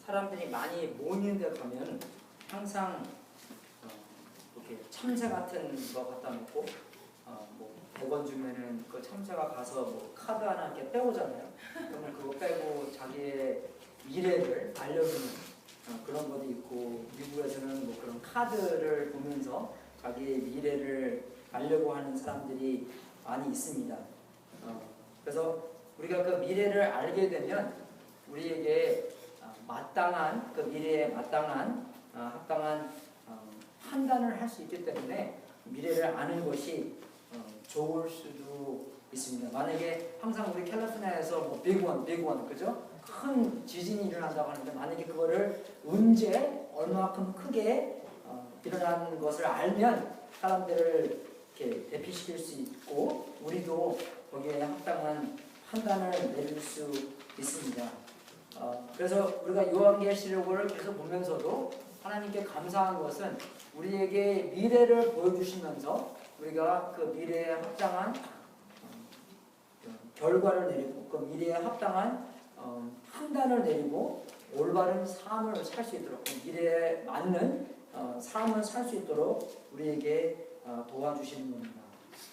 사람들이 많이 모이는 데 가면 항상 이렇게 참새 같은 거 갖다 놓고 뭐 100원 주면은 그 참새가 가서 뭐 카드 하나 이렇게 빼오잖아요. 그러면 그거 빼고 자기의 미래를 알려주는 그런 것도 있고, 미국에서는 뭐 그런 카드를 보면서 자기의 미래를 알려고 하는 사람들이 많이 있습니다. 그래서 우리가 그 미래를 알게 되면 우리에게 마땅한 그 미래에 마땅한 합당한 판단을 할 수 있기 때문에 미래를 아는 것이 좋을 수도 있습니다. 만약에 항상 우리 캘리포니아에서 뭐 빅원 그죠? 큰 지진이 일어난다고 하는데 만약에 그거를 언제 얼마큼 크게 일어나는 것을 알면 사람들을 이렇게 대피시킬 수 있고 우리도 거기에 합당한 판단을 내릴 수 있습니다. 그래서 우리가 요한계시록을 계속 보면서도 하나님께 감사한 것은 우리에게 미래를 보여주시면서 우리가 그 미래에 합당한 결과를 내리고 그 미래에 합당한 판단을 내리고 올바른 삶을 살 수 있도록 그 미래에 맞는 삶을 살 수 있도록 우리에게 도와주시는 겁니다.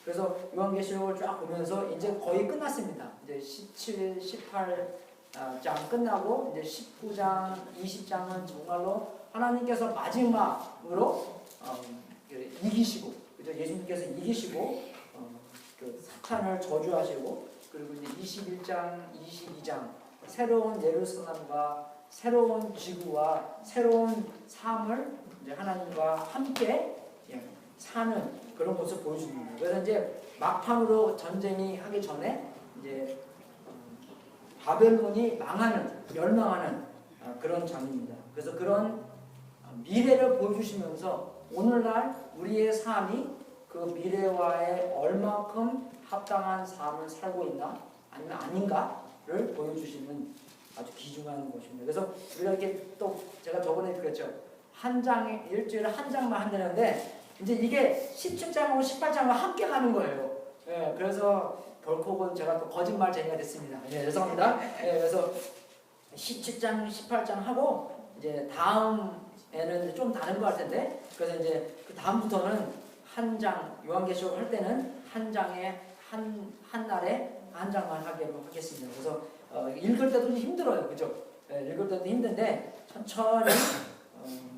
그래서 요한계시록을 쫙 보면서 이제 거의 끝났습니다. 이제 17, 18장 끝나고 이제 19장, 20장은 정말로 하나님께서 마지막으로 이기시고, 그죠? 예수님께서 이기시고 그 사탄을 저주하시고, 그리고 이제 21장, 22장 새로운 예루살렘과 새로운 지구와 새로운 삶을 이제 하나님과 함께 사는 그런 모습을 보여줍니다. 그래서 이제 막판으로 전쟁이 하기 전에 이제 바벨론이 멸망하는 그런 장면입니다. 그래서 그런 미래를 보여주시면서 오늘날 우리의 삶이 그 미래와의 얼마큼 합당한 삶을 살고 있나 아니면 아닌가를 보여주시는 아주 귀중한 것입니다. 그래서 우리가 이렇게 또 제가 저번에 그랬죠. 한 장에 일주일에 한 장만 한다는데 이제 이게 17장하고 18장과 함께 가는 거예요. 예, 그래서 결국은 제가 또 거짓말쟁이가 됐습니다. 예, 죄송합니다. 예, 그래서 17장, 18장 하고 이제 다음에는 좀 다른 거 할 텐데, 그래서 이제 그 다음부터는 한 장, 요한계시록 할 때는 한 장에 한 날에 한 장만 하기로 하겠습니다. 그래서 읽을 때도 좀 힘들어요, 그죠? 예, 읽을 때도 힘든데 천천히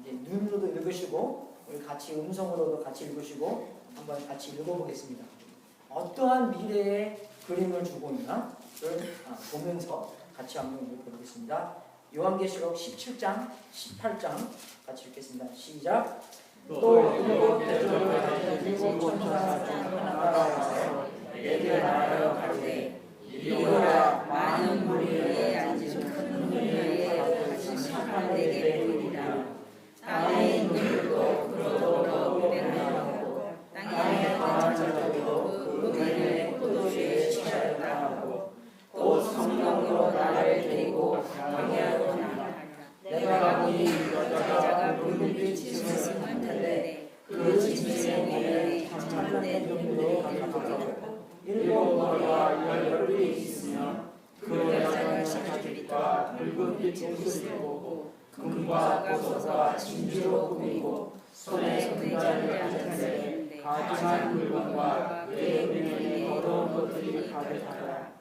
이제 눈으로도 읽으시고 우리 같이 음성으로도 같이 읽으시고 한번 같이 읽어보겠습니다. 어떠한 미래의 그림을 주고 있나를 보면서 같이 한번 읽어보겠습니다. 요한계시록 17장, 18장 같이 읽겠습니다. 시작. 또 일곱 대접을 가진 일곱 천사 중 하나가 와서 내게 말하여 가로되 이리오라, 많은 무리에 앉은 큰 무리에 같이 심판을 내게 보이리라. 땅의 인물도 그러더러 운행하고 땅에 거한 자들도 그 은혜의 포도주에 취하였다 하고 또 성령으로 나를 데리고 광야로 가니라. 내가 보니 여자가 붉은 짐승을 탄데 그 짐승의 몸에 참된 눈으로 가득하고 일곱 머리와 열 뿔이 있으며 그 여자는 자기빛과 붉은 옷을 입고 금과 고소가 진주로 꾸미고 손에 금자를 앉았으니 가증한 물건과 그의 은행에 더러운 것들이 가득하다.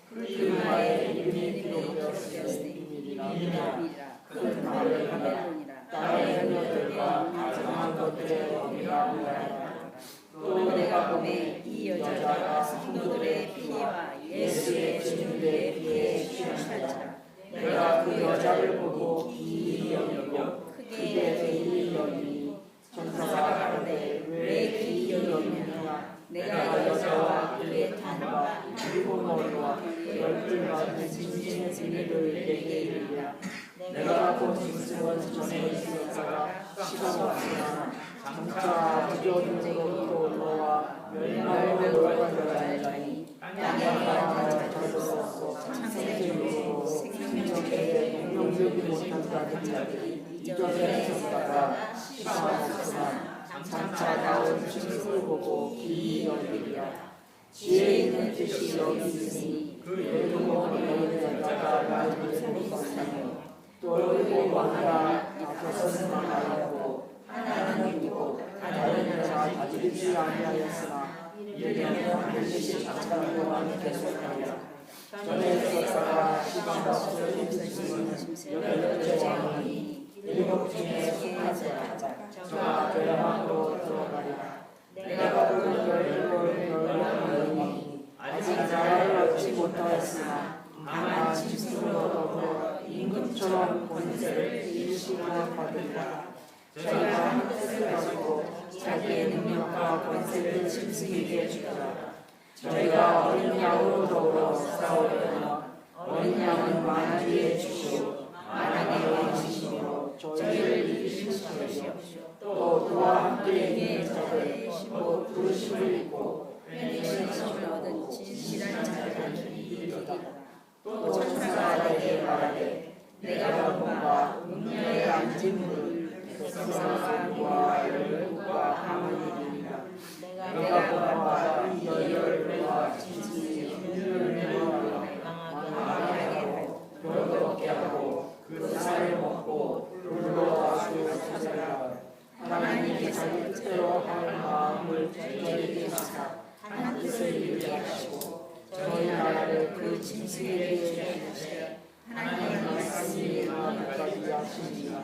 그마에 이름이 기록되었으니 비밀이라. 그 바벨론이라. 땅의 그녀들과 가증한 것들의 어미가 하라. 또 내가 보매 이 여자가 성도들의 피와 예수의 증인들의 피에 취한지라. 내가 그 여자를 보고 기이 여기고 크게 기이 여기니 천사가 가로되 왜 기이 여기느냐. 내가 여자와 그의 탄과 일곱 머리와 열 뿔 같은 짐승의 진리를 내게 이르리라. 내가 본 짐승은 전에 있었다가 시간 없으나 장차 부조리로 올라와 멸망을 돌아간 여자이니 땅에가 자로서 창세기로 생명체에 동용되지 못한 자들이 이전에 있었다가 시간 없으나 장차 나온 짐승을 보고 기이 여기리라. 지혜 있는 뜻이 여기 있으니 그 일곱 머리에 있는 여자가 나를 생각하며 또 왕이라 나서서는 아니하고 하나는 있고 다른 자 이르지 아니하였으나 이르면 반드시 잠깐 동안 계속하리라. 전에 역사가 시간과 없어진 열째 왕이 일곱 중에 속하자 저가 멸망으로 들어가리라. 내가 그 열명이 아직 나라를 얻지 못하였으나 다만 짐승으로 더불어 임금처럼 권세를 일시나 받으리라. 저희가 한 뜻을 가지고 자기의 능력과 권세를 짐승에게 주더라. 저희가 어린 양으로 더불어 싸우려나 어린 양은 만하게 주시고 만하게 왕이시므로 저희를 이기시옵시오. 또 그와 함께 있는 자들 곧 부르심을 입고 편리심을 얻은 진실한 자들은 이르리라. 또 천사가 내게 말하되 내가 본바 음녀의 앉은 물을 백성과 미와 열국과 가문이니라. 내가 본바 이 열과 진실이 흉년을 망하게 하고 병겁게 하고 그 살을 먹고 불로 아주 찾아가 하나님께 자기 뜻대로 할 마음을 저희에게 주사 한 뜻을 이루게 하시고 저희 나라를 그 짐승에게 주시되 하나님의 말씀이 마음까지 하시니라.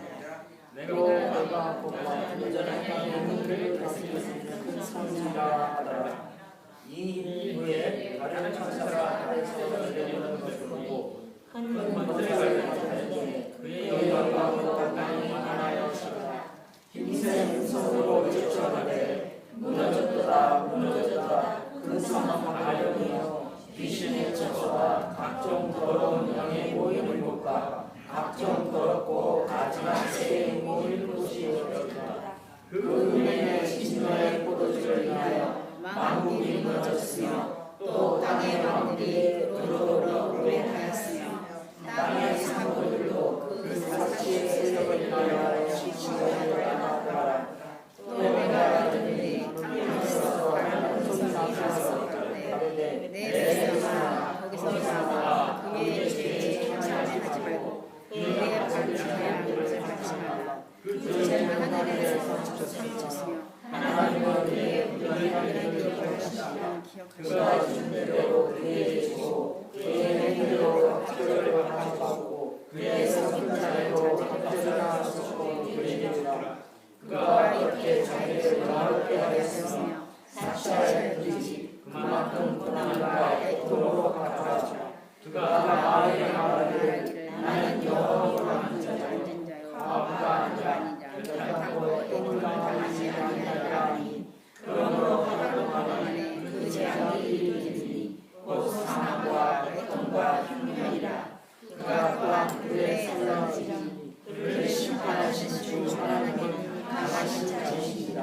내가 보아 여전한 영혼을 다스리는 큰 선지라 하더라. 이 일 후에 다른 천사가 하늘에서 내려오는 것을 보고 큰 권세를 가졌는데 그의 영광으로 땅이 하나였으나 힘센 음성으로 외쳐가되 무너졌도다 무너졌도다 그 성은 가려우며 귀신의 처소와 각종 더러운 영의 모이는 곳과 각종 더럽고 가증한 새의 모이는 곳이었다. 그 은혜의 진노의 포도주를 인하여 만국이 무너졌으며 또 땅의 왕들이 그로 노래하였으며 땅의 상고들도 그 사치의 세력을 인하여 시시하였다. 또 내가 들으니 하늘에서 밝은 손이 나서 가로되 내 백성아 거기서 나와 그의 죄에 참여하지 말고 그의 반칙한 것을 하지 말라. 그 죄는 하늘에서 삼쳤으며 하나님은 그의 불의를 기억하시며 그가 준 대로 그에게 주고 그의 행위로 학교를 하시고 그의 성자로 학교를 하셨고 그에게 주라. 그가 이렇게 자기를 영화롭게 하였으며 사치하여 드리지 그만큼 고난과 애통으로 갚아주라. 그가 마음에 말하기를 나는 여호와로 앉은 자요 과부가 아니라 결단코 애통을 당하지 아니하리니 그러므로 하루 만에 그 재앙이 이르리니 곧 사망과 애통과 흉년이라. 그가 또한 그의 살라지니 그를 심판하신 주 하나님은 강하신 자이시니라.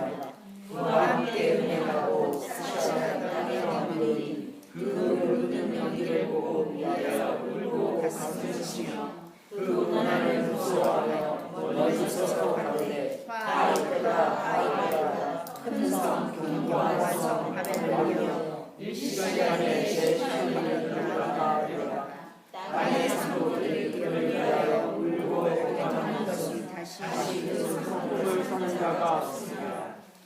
그와 함께 은혜하고 사치하던 땅의 왕들이 그 모든 명의를 보고 위하여 울고 가슴을 치며 그 고난을 무서워하며 멀리서 가로되 아이다 큰성 경고한 성 바벨론이여 일시간에 제 하나님을 불러나오리라. 땅의 상고들이 그를 위하여 울고 애통하는 것이 다시 그 상품을 사는 자가 없습니다.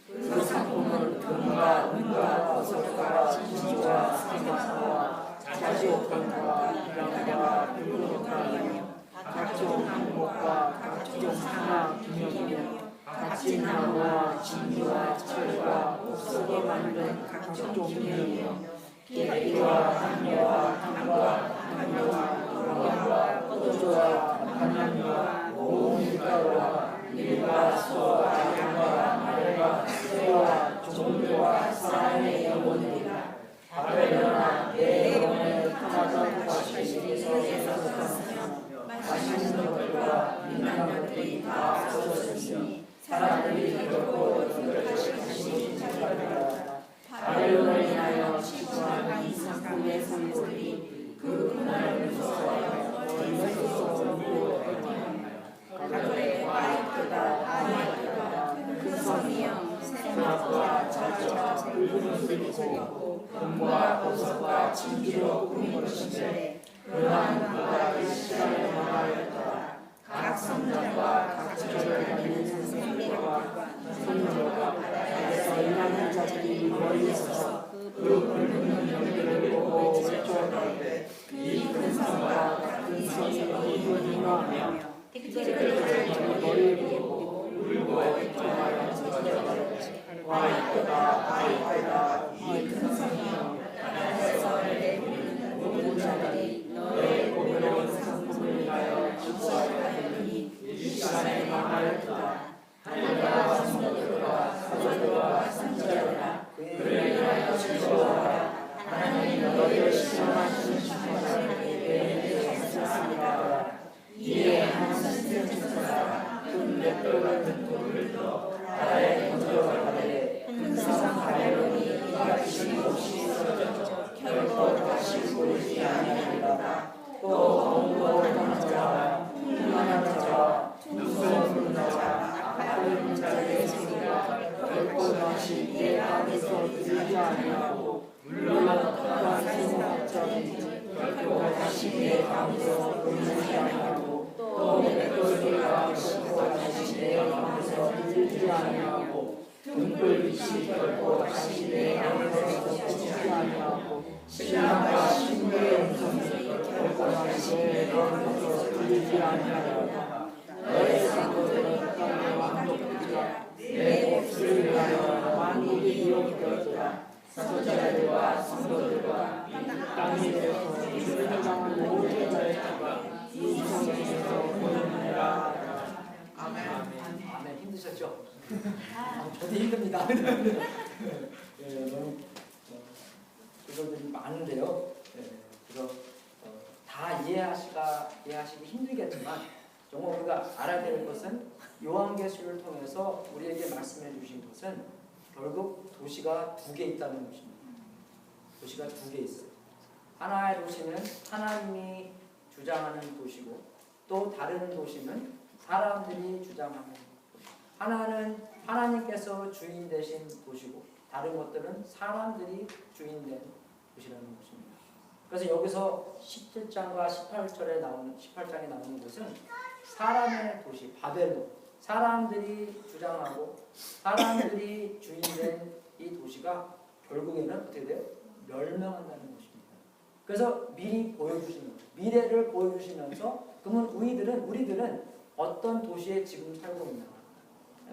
그 상품은 금과 은과 버섯과 진주와 생선과 자주옥과 양과 붉은옥이며 각종 항목과 각종 상아 기념이며 값진 나무와 진주와 철과 옥석에 만든 각종 종류이며 계피와 담배와 향과 우량과 포도주와 감람과 온 밀가루와 밀과 소와 양과 말과 새와 종류와 사람의 영혼이라. 바벨론아 내 영혼을 하나도 과실에서 샀으며 맛있는 것들과 미난 것들이 다 없어졌으니 사람들이 결코 등극하시기 찾아가라. 바벨론을 인하여 시주한 이 상품의 상고들이 그 고난을 무서워하여 멀리서 울고 애통하며 가로되 아이크다 큰 성이여 새마과 자주와 붉은 옷을 입고 금과 보석과 진주로 꾸민 것인데 그러한 그가 이 시간을 망하였더라. 성전과 각 지절을 다니는 생계와 성녀가 바다에서 일하는 자들이 멀리 서서 그 붉은 연기를 보고 외쳐가되 이 큰 산과 같은 성이 어디로 임하며 티끌을 머리를 보고 울고 정하여 저주하되 와 이거다 이 큰 성이여 바다에서 내리는 모든 자들이 너의 보배로운 상품을 위하여 기뻐하리니 이 시간에 망하였다. 하늘과 성도들과 사도들과 선지자들아 그를 위하여 즐거워하라. 하나님 너희를 신령하신 주님의 말씀하시니라. 이에 한 선지자가 큰 맷돌 같은 돌을 들어 바다에 던져가되 큰 성 바벨론이 이가 이심 없이 쓰러져 결코 다시 보이지 아니하리라. 또 원고 하는 자와 풍만한 자와 무서운 부는 자와 아파하는 자들의 소리가 결코 다시 이 가운데서 들리지 아니하고 물론 어떠한 생각자든지 결코 다시 내 가운데서 보이지 아니하고 또 맷돌 소리가 결코 다시 내 가운데서 들리지 아니하고 등불빛이 결코 다시 내 가운데서 비치지 아니하고 신랑과 신부의 음성이 결코 다시 내 가운데서 들리지 아니하리라. 너의 상도들은 땅의 왕족들이라 내 몫을 위하여 만국이 이롭게 사도자들과 성도들과 땅에 대해서 주를 모든 자들과 이 성에서 보이느니라. 아멘. 힘드셨죠? 저도 힘듭니다. 너무 그것들이 많은데요. 그래서 다 이해하시기 힘들겠지만 정말 우리가 알아야 될 것은 요한계시를 통해서 우리에게 말씀해 주신 것은 결국 도시가 두 개 있다는 것입니다. 도시가 두 개 있어요. 하나의 도시는 하나님이 주장하는 도시고 또 다른 도시는 사람들이 주장하는 도시. 하나는 하나님께서 주인 되신 도시고 다른 것들은 사람들이 주인된 도시라는 것입니다. 그래서 여기서 17장과 18장에 나오는 것은 사람의 도시 바벨론, 사람들이 주장하고 사람들이 주인된 이 도시가 결국에는 어떻게 돼요? 멸망한다는 것입니다. 그래서 미리 보여주시는 거예요. 미래를 보여주시면서 그러면 우리들은 어떤 도시에 지금 살고 있나,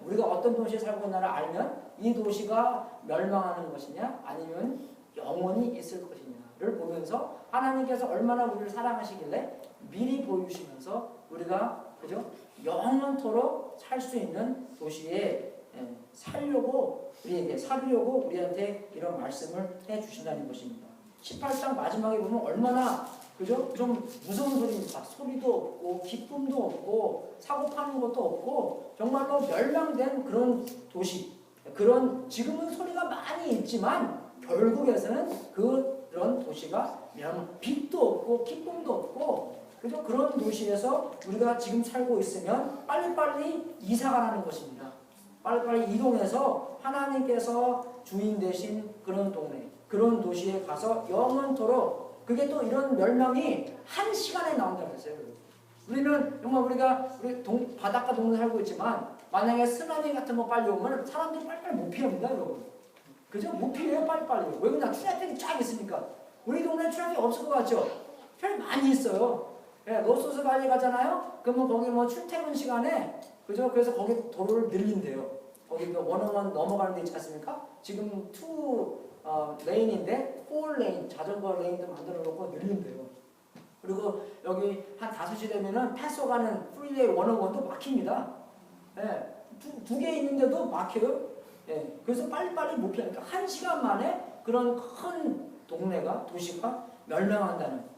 우리가 어떤 도시에 살고 있나를 알면 이 도시가 멸망하는 것이냐 아니면 영원히 있을 것이냐를 보면서 하나님께서 얼마나 우리를 사랑하시길래 미리 보여주시면서 우리가 그죠? 영원토록 살 수 있는 도시에 살려고 우리한테 이런 말씀을 해주신다는 것입니다. 18장 마지막에 보면 얼마나 그죠? 좀 무서운 소리입니다. 소리도 없고 기쁨도 없고 사고 파는 것도 없고 정말로 멸망된 그런 도시, 그런 지금은 소리가 많이 있지만 결국에서는 그런 도시가 빛도 없고 기쁨도 없고 그죠? 그런 도시에서 우리가 지금 살고 있으면 빨리빨리 이사가 나는 것입니다. 빨리빨리 이동해서 하나님께서 주인 되신 그런 동네, 그런 도시에 가서 영원토록, 그게 또 이런 멸망이 한 시간에 나온다고 했어요. 우리는 정말 우리 바닷가 동네 살고 있지만 만약에 쓰나미 같은 거 빨리 오면 사람들이 빨리빨리 못 피합니다, 여러분. 그죠? 못 피해요, 빨리빨리. 왜 그냥 트래픽이 쫙 있으니까. 우리 동네 트래픽 없을 것 같죠? 트래픽 많이 있어요. 로소스 발리 가잖아요? 그러면 거기 뭐 출퇴근 시간에, 그죠? 그래서 거기 도로를 늘린대요. 거기 원어원 넘어가는 데 있지 않습니까? 지금 2 레인인데 4 레인, 자전거 레인도 만들어 놓고 늘린대요. 그리고 여기 한 5시 되면은 패스 가는 프리웨이 101도 막힙니다. 두 개 있는데도 막혀요. 그래서 빨리빨리 못 피하니까 1시간 만에 그런 큰 동네가, 도시가 멸망한다는,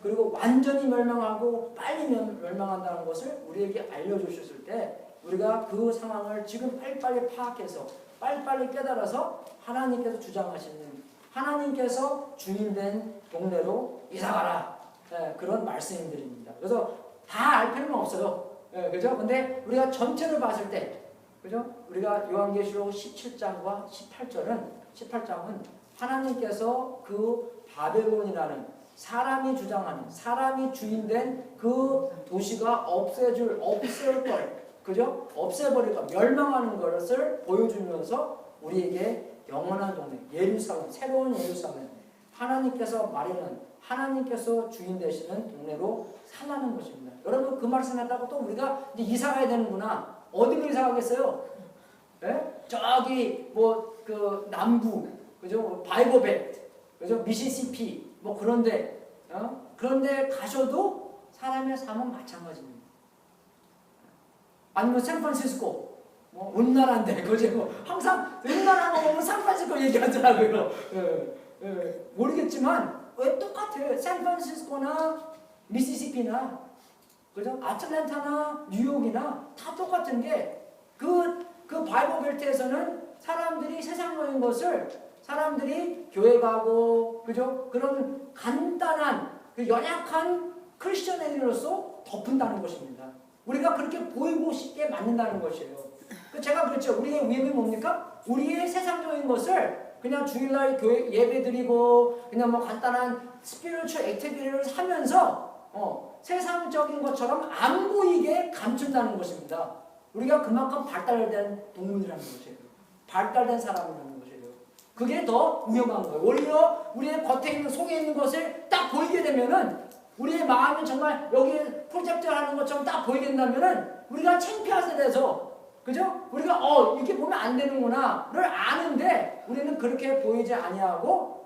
그리고 완전히 멸망하고 빨리 멸망한다는 것을 우리에게 알려주셨을 때 우리가 그 상황을 지금 빨리빨리 파악해서 빨리빨리 깨달아서 하나님께서 주장하시는, 하나님께서 주인된 동네로 이사가라, 그런 말씀들입니다. 그래서 다 알 필요는 없어요. 그죠? 근데 우리가 전체를 봤을 때, 그죠? 우리가 요한계시록 17장과 18장은 하나님께서 그 바벨론이라는 사람이 주장하는, 사람이 주인된 그 도시가 없을 걸, 그죠? 없애버릴 것, 멸망하는 것을 보여주면서 우리에게 영원한 동네, 예루살렘, 새로운 예루살렘, 하나님께서 말하는, 하나님께서 주인 되시는 동네로 살라는 것입니다. 여러분 그 말씀했다고 또 우리가 이제 이사 가야 되는구나. 어디로 이사 가겠어요? 예? 저기 뭐 그 남부, 그죠? 바이버벨트, 그죠? 미시시피, 뭐 그런데, 그런데 가셔도 사람의 삶은 마찬가지입니다. 아니면 샌프란시스코, 뭐 온나라인데, 그죠? 뭐 항상 온나라 보면 샌프란시스코 얘기하더라고요. 모르겠지만 왜 똑같아요? 샌프란시스코나 미시시피나, 그죠? 아틀랜타나 뉴욕이나 다 똑같은 게 그 바이블 벨트에서는 사람들이 세상적인 것을 사람들이 교회 가고, 그죠? 그런 간단한 그 연약한 크리스천애들로서 덮은다는 것입니다. 우리가 그렇게 보이고 싶게 만든다는 것이에요. 제가 그랬죠. 우리의 위험이 뭡니까? 우리의 세상적인 것을 그냥 주일날 교회 예배드리고 그냥 뭐 간단한 스피리추얼 액티비티를 하면서 세상적인 것처럼 안 보이게 감춘다는 것입니다. 우리가 그만큼 발달된 동물이라는 것이에요. 발달된 사람이라는 것이에요. 그게 더 위험한 거예요. 오히려 우리의 겉에 있는 속에 있는 것을 딱 보이게 되면은 우리의 마음이 정말 여기 프로젝트 하는 것처럼 딱 보이게 된다면은 우리가 창피하게 돼서, 그죠? 우리가 이렇게 보면 안 되는구나를 아는데 우리는 그렇게 보이지 아니하고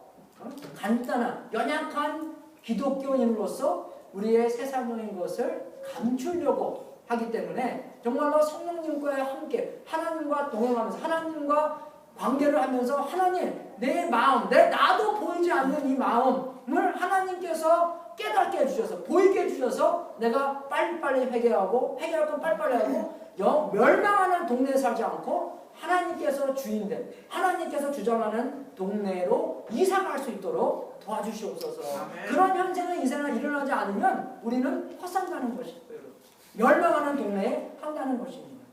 간단한 연약한 기독교인으로서 우리의 세상적인 것을 감추려고 하기 때문에 정말로 성령님과 함께 하나님과 동행하면서 하나님과 관계를 하면서 하나님, 내 마음, 나도 보이지 않는 이 마음을 하나님께서 깨닫게 해주셔서 보이게 해주셔서 내가 빨리빨리 회개하고 회개할 건 빨리빨리 하고 멸망하는 동네에 살지 않고 하나님께서 주인된, 하나님께서 주장하는 동네로 이사갈 수 있도록 도와주시옵소서. 그런 현생의 인생을 일어나지 않으면 우리는 헛산다는 것이고요. 멸망하는 동네에 한다는 것입니다.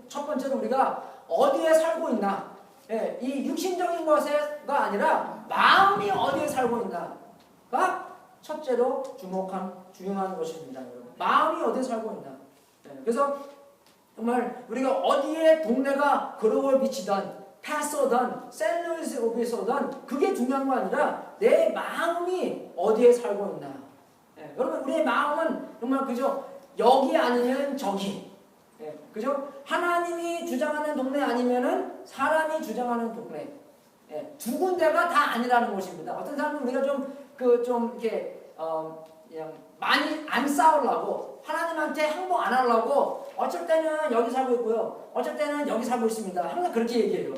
첫 번째로 우리가 어디에 살고 있나, 이 육신적인 것가 아니라 마음이 어디에 살고 있나가 첫째로 중요한 것입니다. 마음이 어디에 살고 있나. 그래서 정말 우리가 어디에 동네가 그로벌 비치든 패서든 샌루이스 오비서든 그게 중요한 거 아니라 내 마음이 어디에 살고 있나. 여러분 우리의 마음은 정말 그죠? 여기 아니면 저기, 그죠? 하나님이 주장하는 동네 아니면은 사람이 주장하는 동네, 두 군데가 다 아니라는 것입니다. 어떤 사람은 우리가 좀 이렇게 그냥 많이 안 싸우려고 하나님한테 항복 안 하려고 어쩔 때는 여기 살고 있고요, 어쩔 때는 여기 살고 있습니다. 항상 그렇게 얘기해요.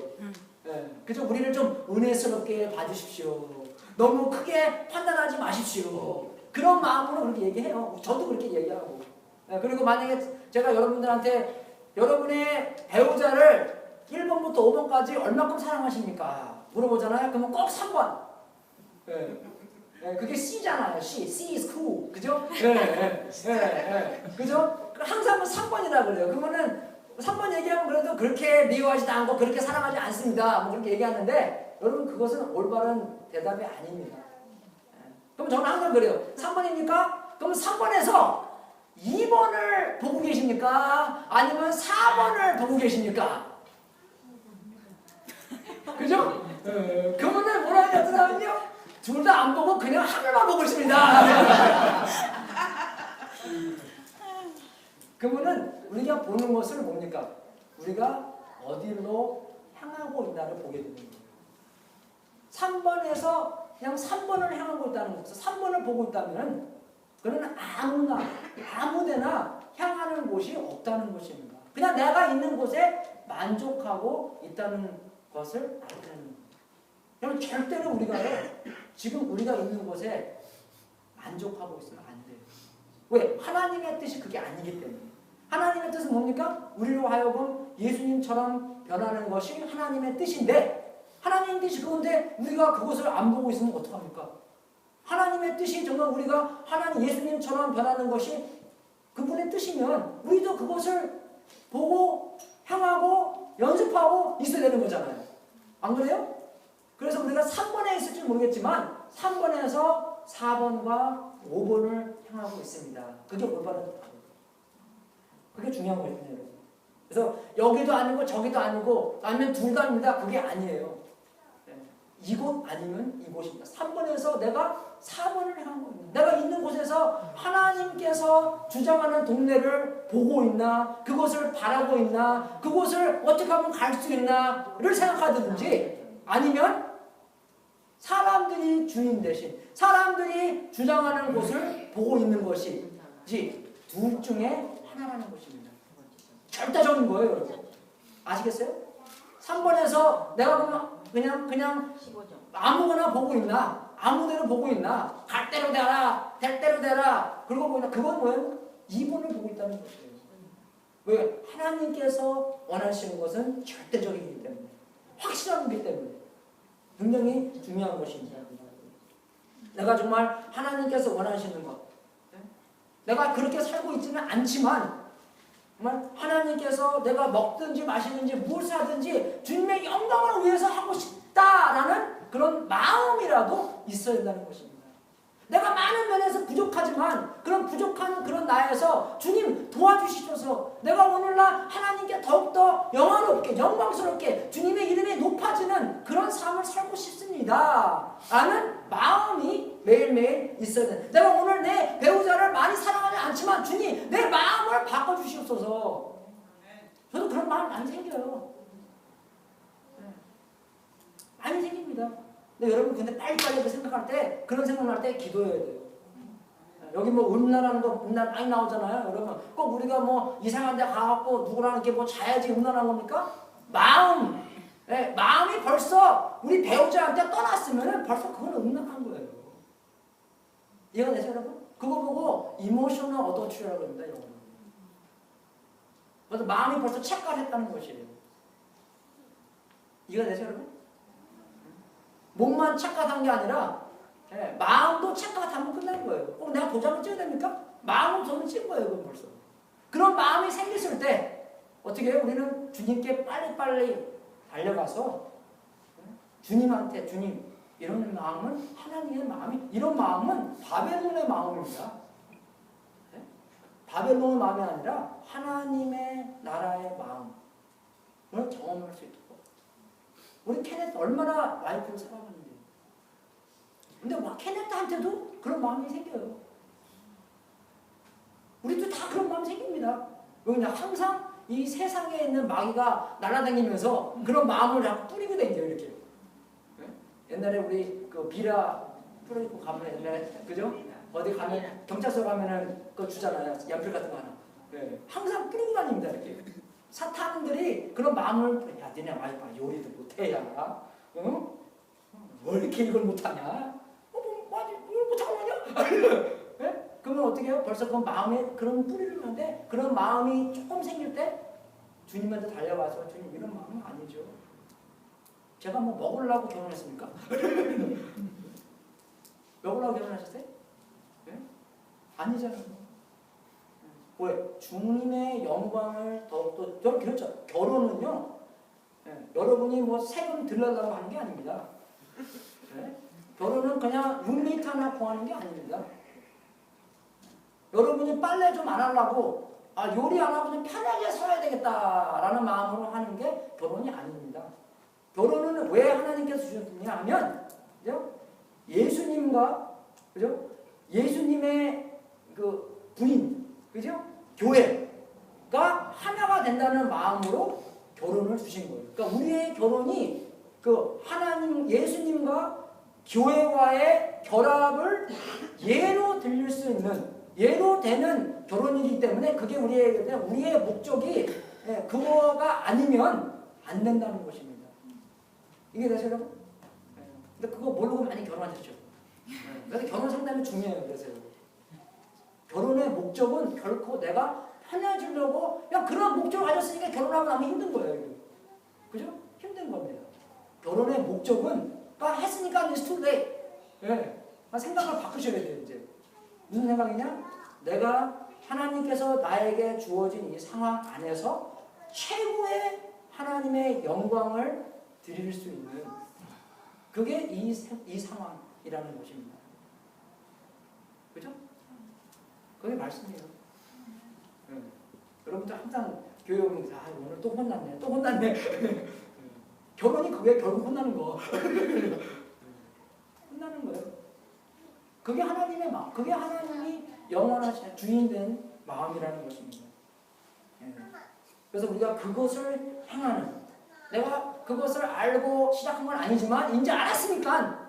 그죠? 우리를 좀 은혜스럽게 봐주십시오. 너무 크게 판단하지 마십시오. 그런 마음으로 그렇게 얘기해요. 저도 그렇게 얘기하고. 그리고 만약에 제가 여러분들한테 여러분의 배우자를 1번부터 5번까지 얼마큼 사랑하십니까? 물어보잖아요. 그러면 꼭 3번. 그게 C잖아요. C is cool. 그죠? 그죠? 항상 3번이라 그래요. 그러면은 3번 얘기하면 그래도 그렇게 미워하지도 않고 그렇게 사랑하지 않습니다. 뭐 그렇게 얘기하는데 여러분 그것은 올바른 대답이 아닙니다. 그럼 저는 항상 그래요. 3번입니까? 그럼 3번에서 2번을 보고 계십니까? 아니면 4번을 보고 계십니까? 그죠? 그분은 뭐라 하냐면요, 둘 다 안 보고 그냥 하늘만 보고 있습니다. 그분은 우리가 보는 것을 뭡니까? 우리가 어디로 향하고 있나를 보게 되는 거예요. 3번에서 그냥 3번을 향하고 있다는 것은 3번을 보고 있다면 그는 아무데나 향하는 곳이 없다는 것입니다. 그냥 내가 있는 곳에 만족하고 있다는 것을 알게 되는 겁니다. 여러분 절대로 우리가요, 지금 우리가 있는 곳에 만족하고 있으면 안 돼요. 왜? 하나님의 뜻이 그게 아니기 때문에. 하나님의 뜻은 뭡니까? 우리로 하여금 예수님처럼 변하는 것이 하나님의 뜻인데, 하나님의 뜻이 그건데 우리가 그것을 안 보고 있으면 어떡합니까? 하나님의 뜻이 정말 우리가 하나님 예수님처럼 변하는 것이 그분의 뜻이면 우리도 그것을 보고 향하고 연습하고 있어야 되는 거잖아요. 안 그래요? 그래서 우리가 3번에 있을지 모르겠지만 3번에서 4번과 5번을 향하고 있습니다. 그게 올바른 답이에요. 그게 중요한 거거든요, 여러분. 그래서 여기도 아니고 저기도 아니고 아니면 둘 다입니다. 그게 아니에요. 이곳 아니면 이곳입니다. 3번에서 내가 4번을 향한 겁니다. 내가 있는 곳에서 하나님께서 주장하는 동네를 보고 있나, 그곳을 바라고 있나, 그곳을 어떻게 하면 갈 수 있나를 생각하든지, 아니면 사람들이 주인 대신 사람들이 주장하는 곳을 보고 있는 것이지 둘 중에 하나라는 것입니다. 절대적인 거예요, 여러분. 아시겠어요? 3번에서 내가 그냥 아무거나 보고 있나, 아무데나 보고 있나, 갈 대로 되라, 될 대로 되라, 그러고 보이나, 그건 뭐예요? 2번을 보고 있다는 것이에요. 왜? 하나님께서 원하시는 것은 절대적이기 때문에, 확실한 거기 때문에 굉장히 중요한 것입니다. 내가 정말 하나님께서 원하시는 것, 내가 그렇게 살고 있지는 않지만 정말 하나님께서 내가 먹든지 마시든지 무엇을 하든지 주님의 영광을 위해서 하고 싶다라는 그런 마음이라도 있어야 된다는 것입니다. 내가 많은 면에서 부족하지만 그런 부족한 그런 나에서 주님 도와주시셔서 내가 오늘날 하나님께 더욱더 영화롭게 영광스럽게 주님의 이름이 높아지는 그런 삶을 살고 싶습니다 라는 마음이 매일매일 있어야 돼. 내가 오늘 내 배우자를 많이 사랑하지 않지만 주님 내 마음을 바꿔주시옵소서. 저도 그런 마음 많이 생겨요. 많이 생깁니다. 근데 여러분 근데 빨리빨리 생각할 때 그런 생각할 때 기도해야 돼요. 여기 뭐 음란하는 거 음란 많이 나오잖아요. 여러분 꼭 우리가 뭐 이상한 데 가갖고 누구랑 이렇게 뭐 자야지 음란한 겁니까? 마음이 벌써 우리 배우자한테 떠났으면은 벌써 그건 음란한 거예요. 이해가 되죠, 여러분? 그거 보고 이모셔널 어도치라고 합니다, 이런 거. 그래서 마음이 벌써 착각했다는 것이에요. 이해가 되죠, 여러분? 몸만 착각한 게 아니라 마음도 착각하면 끝난 거예요. 꼭 내가 도장을 찍어야 됩니까? 마음은 저는 찍은 거예요, 그건 벌써. 그런 마음이 생겼을 때 어떻게 해요? 우리는 주님께 빨리빨리 달려가서 주님한테 주님 이런 마음은 하나님의 마음이 이런 마음은 바벨론의 마음입니다. 바벨론의 마음이 아니라 하나님의 나라의 마음을 경험할 수 있도록. 우리 케네트 얼마나 와이프를 사랑하는데. 근데 막 케네트한테도 그런 마음이 생겨요. 우리도 다 그런 마음이 생깁니다. 왜냐 항상 이 세상에 있는 마귀가 날아다니면서 그런 마음을 자꾸 뿌리고 다녀요, 이렇게. 옛날에 우리 그 비라 뿌리고 가면 옛날에 그죠? 어디 가면 경찰서 가면은 그거 주잖아요. 연필 같은 거 하나. 항상 뿌리고 다닙니다, 이렇게. 사탄들이 그런 마음을 야 니네 와이프 요리도 못해 야 응? 왜 이렇게 이걸 못하냐 이걸 못하냐 그러면 어떻게 해요? 벌써 그 마음에 그런 뿌리를 있는데 그런 마음이 조금 생길 때 주님한테 달려와서 주님 이런 마음은 아니죠. 제가 뭐 먹으려고 결혼했습니까? 먹으려고 결혼하셨어요? 네? 아니잖아요. 왜? 주님의 영광을 더욱더 저는 그렇죠. 결혼은요. 여러분이 뭐 세금 들려달라고 하는 게 아닙니다. 결혼은 그냥 룸메이트 하나 구하는 게 아닙니다. 여러분이 빨래 좀 안 하려고 요리 안 하고 좀 편하게 살아야 되겠다라는 마음으로 하는 게 결혼이 아닙니다. 결혼은 왜 하나님께서 주셨느냐 하면 그죠? 예수님과 그죠? 예수님의 그 부인 그죠? 교회가 하나가 된다는 마음으로 결혼을 주신 거예요. 그러니까 우리의 결혼이 그 하나님 예수님과 교회와의 결합을 예로 들릴 수 있는 예로 되는 결혼이기 때문에 그게 우리의 목적이 그거가 아니면 안 된다는 것입니다. 이게 되죠, 여러분? 근데 그거 모르고 많이 결혼하셨죠. 그래서 결혼 상담이 중요해요. 그래서 결혼의 목적은 결코 내가 편해지려고 그냥 그런 목적을 가졌으니까 결혼하고 나면 힘든 거예요. 그죠? 힘든 겁니다. 결혼의 목적은 했으니까 it's too late. 생각을 바꾸셔야 돼요. 이제 무슨 생각이냐? 내가 하나님께서 나에게 주어진 이 상황 안에서 최고의 하나님의 영광을 드릴 수 있는 그게 이 상황, 삶이라는 것입니다. 그죠? 그게 말씀이에요. 네. 여러분들 항상 교회 오면 오늘 또 혼났네, 또 혼났네. 결혼이 그게 결국 혼나는 거. 혼나는 거예요. 그게 하나님의 마음, 그게 하나님이 영원하신 주인된 마음이라는 것입니다. 예. 그래서 우리가 그것을 행하는, 내가 그것을 알고 시작한 건 아니지만 이제 알았으니까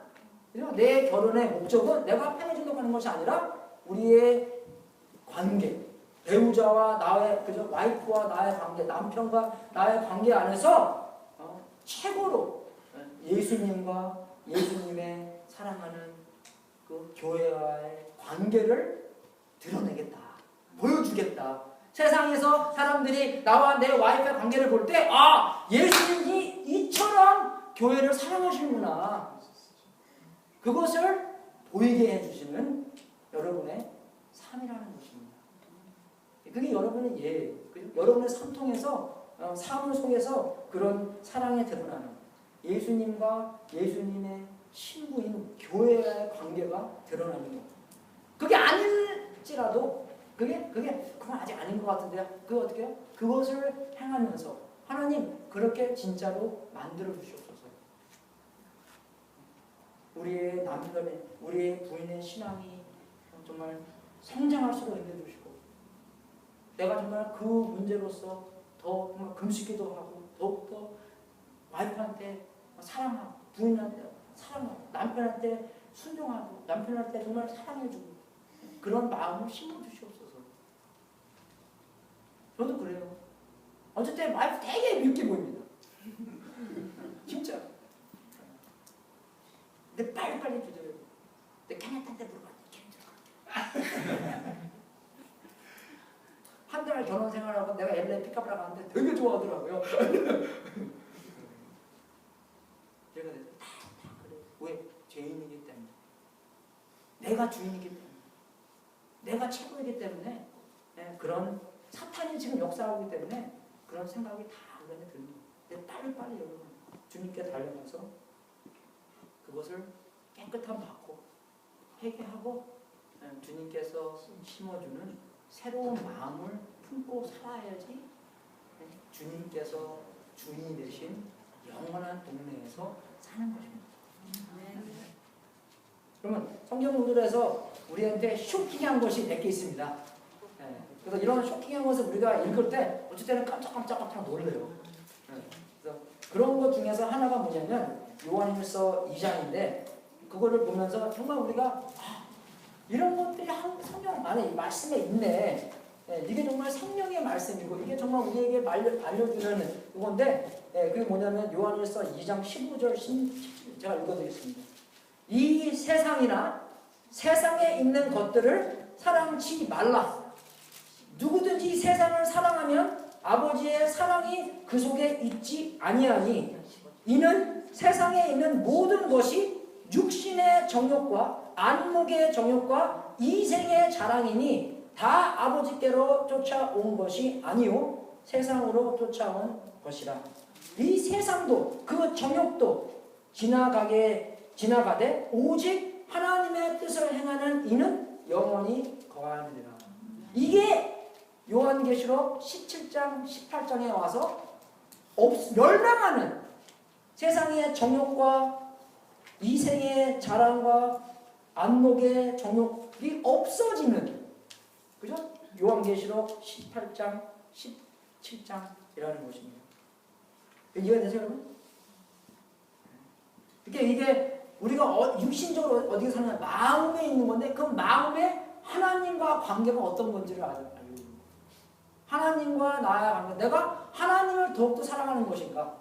내 결혼의 목적은 내가 편해지려고 하는 것이 아니라 우리의 관계, 배우자와 나의 그죠 와이프와 나의 관계, 남편과 나의 관계 안에서 최고로 예수님과 예수님의 사랑하는 그 교회와의 관계를 드러내겠다, 보여주겠다. 세상에서 사람들이 나와 내 와이프의 관계를 볼 때, 예수님이 이처럼 교회를 사랑하시는구나. 그것을 보이게 해주시는 여러분의 삶이라는 것입니다. 그게 여러분의 예예요. 여러분의 삶 속에서 그런 사랑에 드러나는 예수님과 예수님의 신부인 교회와의 관계가 드러나는 것. 그게 아닐지라도 그건 아직 아닌 것 같은데요. 그거 어떻게 해요? 그것을 행하면서 하나님 그렇게 진짜로 만들어 주시옵소서. 우리의 남편의, 우리의 부인의 신앙이 정말 성장할 수가 있게 해주시고, 내가 정말 그 문제로서 더 정말 금식기도 하고 더욱더 와이프한테 사랑하고 부인한테 사랑하고 남편한테 순종하고 남편한테 정말 사랑해주고 그런 마음을 심어주시옵소서. 저도 그래요. 어쩔 때 와이프 되게 밉게 보입니다. 진짜. 근데 빨리빨리 기도해요. 근데 걔네한테 물어봤는데 한 달 결혼 생활하고 내가 LA 픽업을 하는데 되게 좋아하더라고요. 제가 그래. 왜? 죄인이기 때문에. 내가 주인이기 때문에. 내가 최고이기 때문에. 그런 사탄이 지금 역사하기 때문에 그런 생각이 다 안에 듭니다. 근데 빨리빨리 여러분 주님께 달려가서 그것을 깨끗함 받고 회개하고 주님께서 심어주는 새로운 마음을 품고 살아야지 주님께서 주인이 되신 영원한 동네에서 사는 것입니다. 그러면 성경 구절에서 우리한테 쇼킹한 것이 몇 개 있습니다. 그래서 이런 쇼킹한 것을 우리가 읽을 때 어쩔 때는 깜짝 놀래요. 그래서 그런 것 중에서 하나가 뭐냐면 요한일서 2장인데 그거를 보면서 정말 우리가 이런 것들이 성경 안에 말씀에 있네. 이게 정말 성령의 말씀이고 이게 정말 우리에게 알려주는 그건데 그게 뭐냐면 요한일서 2장 15절 17절 제가 읽어드리겠습니다. 이 세상이나 세상에 있는 것들을 사랑치 말라. 누구든지 세상을 사랑하면 아버지의 사랑이 그 속에 있지 아니하니 이는 세상에 있는 모든 것이 육신의 정욕과 안목의 정욕과 이생의 자랑이니 다 아버지께로 쫓아온 것이 아니요 세상으로 쫓아온 것이라. 이 세상도 그 정욕도 지나가되 오직 하나님의 뜻을 행하는 이는 영원히 거하느니라. 이게 요한계시록 17장 18장에 와서 멸망하는 세상의 정욕과 이생의 자랑과 안목의 정욕이 없어지는, 그죠? 요한계시록 18장 17장이라는 것입니다. 이해가 되세요, 여러분? 이게 우리가 육신적으로 어디에 사는 마음에 있는 건데 그 마음에 하나님과 관계가 어떤 건지를 알고 있는 거예요. 하나님과 나의 관계, 내가 하나님을 더욱더 사랑하는 것인가?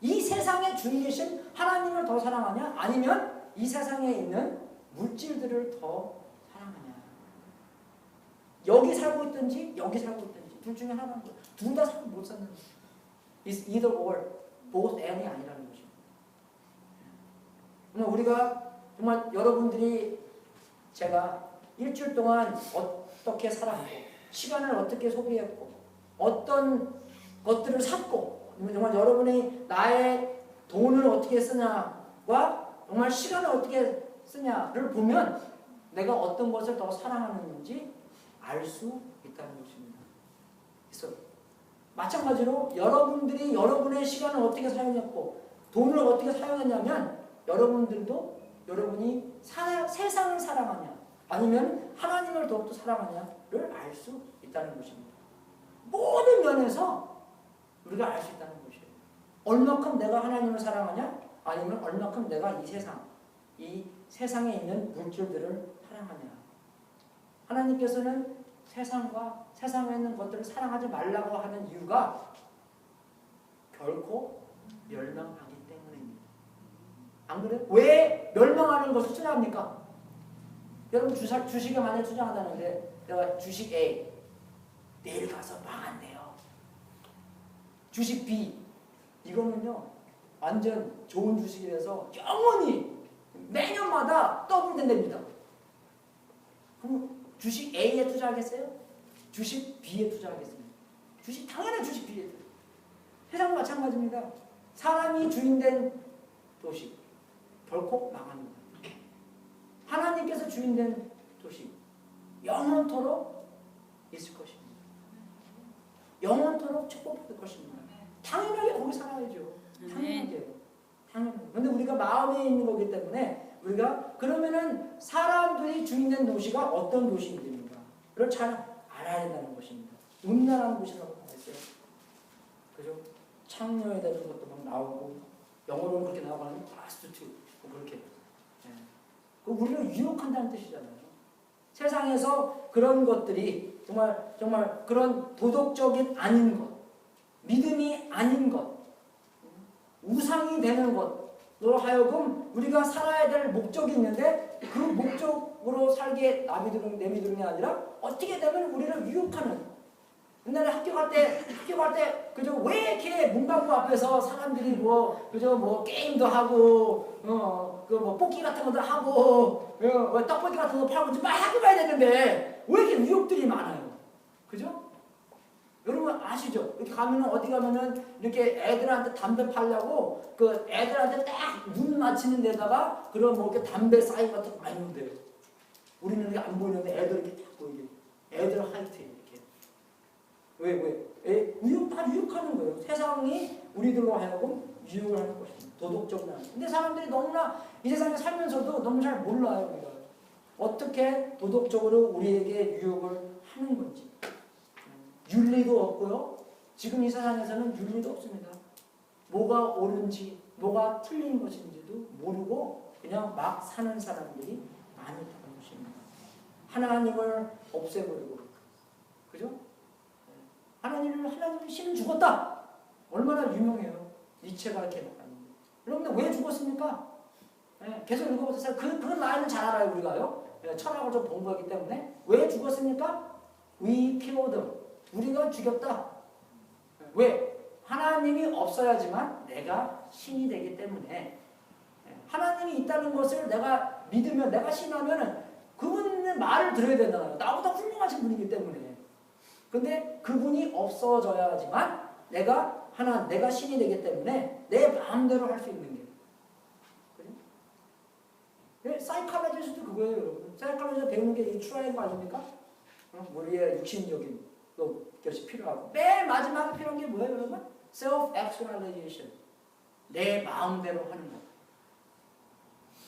이 세상의 주인이신 하나님을 더 사랑하냐? 아니면 이 세상에 있는 물질들을 더 사랑하냐? 여기 살고 있든지 여기 살고 있든지 둘 중에 하나는 거예요. 둘 다 못 사는 거예요. It's either or, both and이 아니라는 것입니다. 그러면 우리가 정말 여러분들이 제가 일주일 동안 어떻게 살았고 시간을 어떻게 소비했고 어떤 것들을 샀고 정말 여러분이 나의 돈을 어떻게 쓰냐와 정말 시간을 어떻게 쓰냐를 보면 내가 어떤 것을 더 사랑하는지 알 수 있다는 것입니다. 그래서 마찬가지로 여러분들이 여러분의 시간을 어떻게 사용했고 돈을 어떻게 사용했냐면 여러분들도 여러분이 세상을 사랑하냐 아니면 하나님을 더욱더 사랑하냐를 알 수 있다는 것입니다. 모든 면에서 우리가 알 수 있다는 것이에요. 얼마큼 내가 하나님을 사랑하냐 아니면 얼마큼 내가 이 세상에 있는 물질들을 사랑하냐. 하나님께서는 세상과 세상에 있는 것들을 사랑하지 말라고 하는 이유가 결코 멸망하기 때문입니다. 안 그래요? 왜 멸망하는 것을 투자합니까? 여러분 주식에 만약에 투자한다는데 내가 주식 A 내일 가서 망한대요. 주식 B 이거는요 완전 좋은 주식이라서 영원히 매년마다 더블 된답니다. 그럼 주식 A에 투자하겠어요? 주식 B에 투자하겠습니다. 당연히 주식 B에 투자. 세상도 마찬가지입니다. 사람이 주인된 도시 결코 망합니다. 하나님께서 주인된 도시 영원토록 있을 것입니다. 영원토록 축복받을 것입니다. 당연하게 거기 살아야죠. 당연하게. 그런데 우리가 마음에 있는 거기 때문에 우리가 그러면은 사람들이 주인된 도시가 어떤 도시입니까? 그걸 잘 알아야 된다는 것입니다. 음란한 도시라고 말했어요. 그죠? 창녀에 대한 것도 막 나오고 영어로는 그렇게 나오는 prostitute 그렇게. 그 우리를 유혹한다는 뜻이잖아요. 세상에서 그런 것들이 정말 그런 도덕적인 아닌 것, 믿음이 아닌 것, 우상이 되는 것으로 하여금 우리가 살아야 될 목적이 있는데 그 목적으로 살게 내비두는 게 아니라 어떻게 되면 우리를 유혹하는. 옛날에 학교 갈 때 그저 왜 이렇게 문방구 앞에서 사람들이 그저 게임도 하고 뭐 뽑기 같은 것도 하고 떡볶이 같은 거 팔고 막 학교 가야 되는데 왜 이렇게 유혹들이 많아요? 그죠? 여러분 아시죠? 이렇게 가면은 어디 가면은 이렇게 애들한테 담배 팔려고 그 애들한테 딱 눈 맞히는 데다가 그런 이렇게 담배 사인 같은 거 많이 있는데 우리는 이게 안 보이는데 애들 이렇게 딱 보이게 애들 하이트 왜? 유혹하는 거예요. 세상이 우리들로 하여금 유혹을 하는 것입니다. 도덕적으로. 근데 사람들이 너무나 이 세상에 살면서도 너무 잘 몰라요. 우리가. 어떻게 도덕적으로 우리에게 유혹을 하는 건지. 윤리도 없고요. 지금 이 세상에서는 윤리도 없습니다. 뭐가 옳은지 뭐가 틀린 것인지도 모르고 그냥 막 사는 사람들이 많이 있다는 것입니다. 하나님을 없애버리고 그죠? 하나님은 신은 죽었다. 얼마나 유명해요. 니체가 이렇게 말합니다. 여러분들 왜 죽었습니까? 계속 읽어보세요. 그런 말은 잘 알아요 우리가요. 철학을 좀 공부하기 때문에 왜 죽었습니까? We killed them. 우리가 죽였다. 왜? 하나님이 없어야지만 내가 신이 되기 때문에 하나님이 있다는 것을 내가 믿으면 내가 신하면 그분의 말을 들어야 된다고요. 나보다 훌륭하신 분이기 때문에. 근데 그분이 없어져야지만 내가 신이 되기 때문에 내 마음대로 할 수 있는 게. 그래? 사이콜로지스도 그거예요, 여러분. 사이콜로지에서 배우는 게 이 트라이앵글 아닙니까? 우리의 육신적인 것이 필요하고. 맨 마지막에 필요한 게 뭐예요, 여러분? Self-actualization. 내 마음대로 하는 거.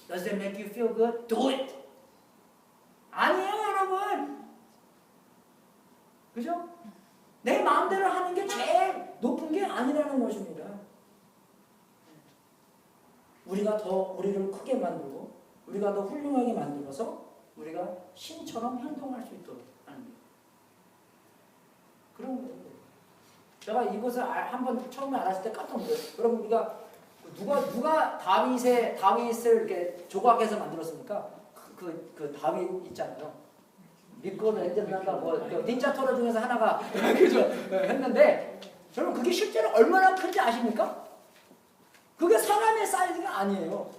Does it make you feel good? Do it! 아니에요, 여러분. 그죠? 내 마음대로 하는 게 제일 높은 게 아니라는 것입니다. 우리가 더 우리를 크게 만들고 우리가 더 훌륭하게 만들어서 우리가 신처럼 행동할 수 있도록 하는 거예요. 그런 거예요. 제가 이것을 한번 처음에 알았을 때 깜짝 놀랐어요. 여러분 우리가 누가 다윗을 이렇게 조각해서 만들었습니까? 그 다윗 있잖아요. 미코는 엔젤난가 닌자 토너 중에서 하나가 그죠 했는데 여러분 그게 실제로 얼마나 큰지 아십니까? 그게 사람의 사이즈가 아니에요.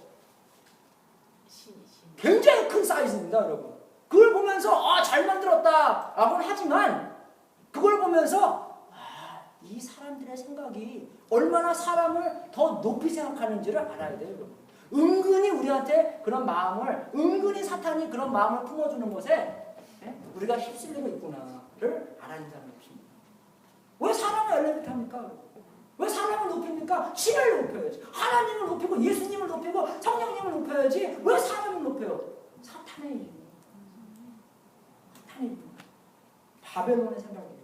굉장히 큰 사이즈입니다, 여러분. 그걸 보면서 잘 만들었다라고는 하지만 그걸 보면서 이 사람들의 생각이 얼마나 사람을 더 높이 생각하는지를 알아야 돼요, 여러분. 은근히 우리한테 그런 마음을, 은근히 사탄이 그런 마음을 품어주는 것에 우리가 휩쓸리고 있구나를 알아야 된다는 것입니다. 왜 사람을 엘리베이터 합니까? 왜 사람을 높입니까? 신을 높여야지. 하나님을 높이고 예수님을 높이고 성령님을 높여야지. 왜 사람을 높여요? 사탄의 일입니다. 사탄의 일입니다. 바벨론의 생각이에요.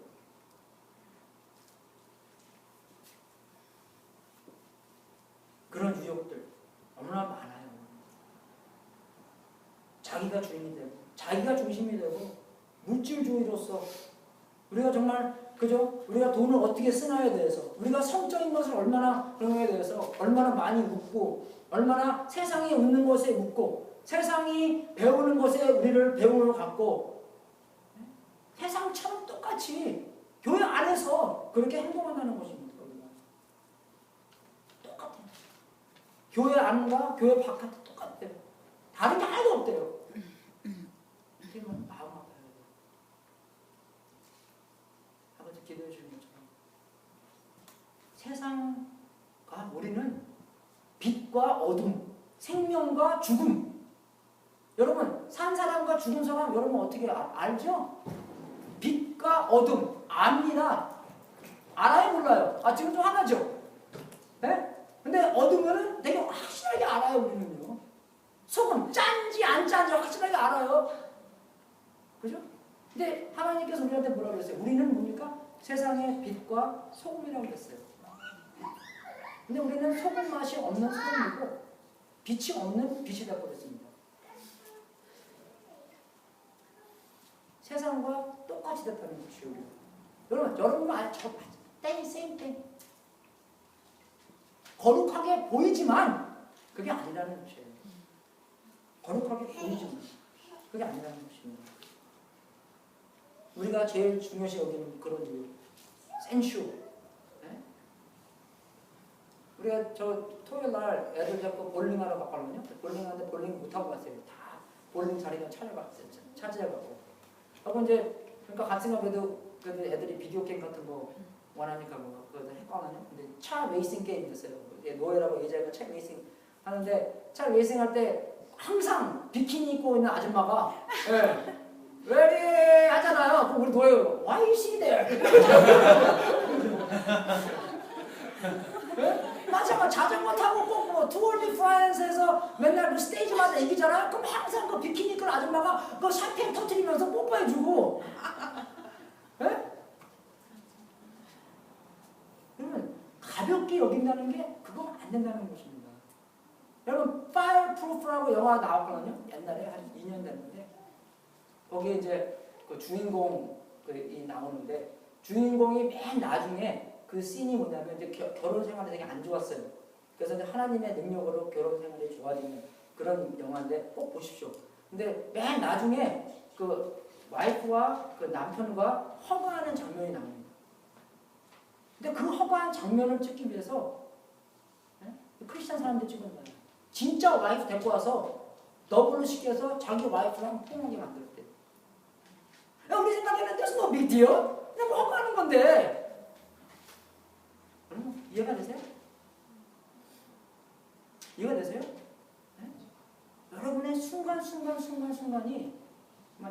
그런 유혹들 너무나 많아요. 자기가 주인이 되고 자기가 중심이 되고 물질주의로서 우리가 정말 그죠? 우리가 돈을 어떻게 쓰나에 대해서 우리가 성적인 것을 얼마나 그런 것에 대해서 얼마나 많이 웃고 얼마나 세상이 웃는 것에 웃고 세상이 배우는 것에 우리를 배움을 갖고 세상처럼 똑같이 교회 안에서 그렇게 행동한다는 것입니다. 우리가. 똑같아요. 교회 안과 교회 바깥이 똑같아요. 다른 게 하나도 없대요. 마음 아파요. 아버지 기도해 주는 것처럼 세상과 우리는 빛과 어둠, 생명과 죽음. 여러분 산 사람과 죽은 사람 여러분 어떻게 알죠? 빛과 어둠 압니다. 알아요 몰라요? 아 지금 좀 화나죠? 네? 근데 어둠은 되게 확실하게 알아요 우리는요. 소금 짠지 안 짠지 확실하게 알아요. 그죠? 근데 하나님께서 우리한테 뭐라고 그랬어요? 우리는 뭡니까? 세상의 빛과 소금이라고 그랬어요. 근데 우리는 소금 맛이 없는 소금이고 빛이 없는 빛이 되어버렸습니다. 세상과 똑같이 됐다는 것이요. 여러분 알죠? same thing. 거룩하게 보이지만 그게 아니라는 것이에요. 거룩하게 보이지만 그게 아니라는 것입니다. 우리가 제일 중요시 여기는 그런 이유, 센슈. 네? 우리가 저 토요일 날 애들 잡고 볼링하러 갔거든요. 볼링하는데 볼링 못하고 갔어요. 다 볼링 자리가 차지해갖고. 하고 이제 그러니까 같은 거 그래도 애들이 비디오 게임 같은 거 원하니까 뭐 그거 했거든요. 근데 차 레이싱 게임이었어요. 노예라고 예전에 차 레이싱 하는데 차 레이싱 할 때 항상 비키니 입고 있는 아줌마가 레디 하잖아요. 그럼 우리 노예 Why you see there? 마찬가지로 자전거 타고 꼭 뭐 투어 디 프랑스에서 맨날 그 스테이지마다 이기잖아요. 그럼 항상 그 비키니 입고 아줌마가 그 샴페인 터뜨리면서 뽀뽀해주고. 그러면 가볍게 여긴다는 게 그거 안 된다는 것입니다. 여러분 Fireproof라고 영화 나왔거든요. 옛날에 한 2년 됐는데 거기에 이제 그 주인공이 나오는데 주인공이 맨 나중에 그 씬이 뭐냐면 이제 결혼 생활이 되게 안 좋았어요. 그래서 이제 하나님의 능력으로 결혼 생활이 좋아지는 그런 영화인데 꼭 보십시오. 근데 맨 나중에 그 와이프와 그 남편과 허가하는 장면이 나옵니다. 근데 그 허가한 장면을 찍기 위해서 크리스찬 사람들 찍은 거예요. 진짜 와이프 데리고 와서 더블로 시켜서 자기 와이프랑 뽕하게 만들었대. 야, 우리 생각에는 there's no big deal. 그냥 뭐 허가하는 건데. 여러분 이해가 되세요? 이해가 되세요? 네? 여러분의 순간순간이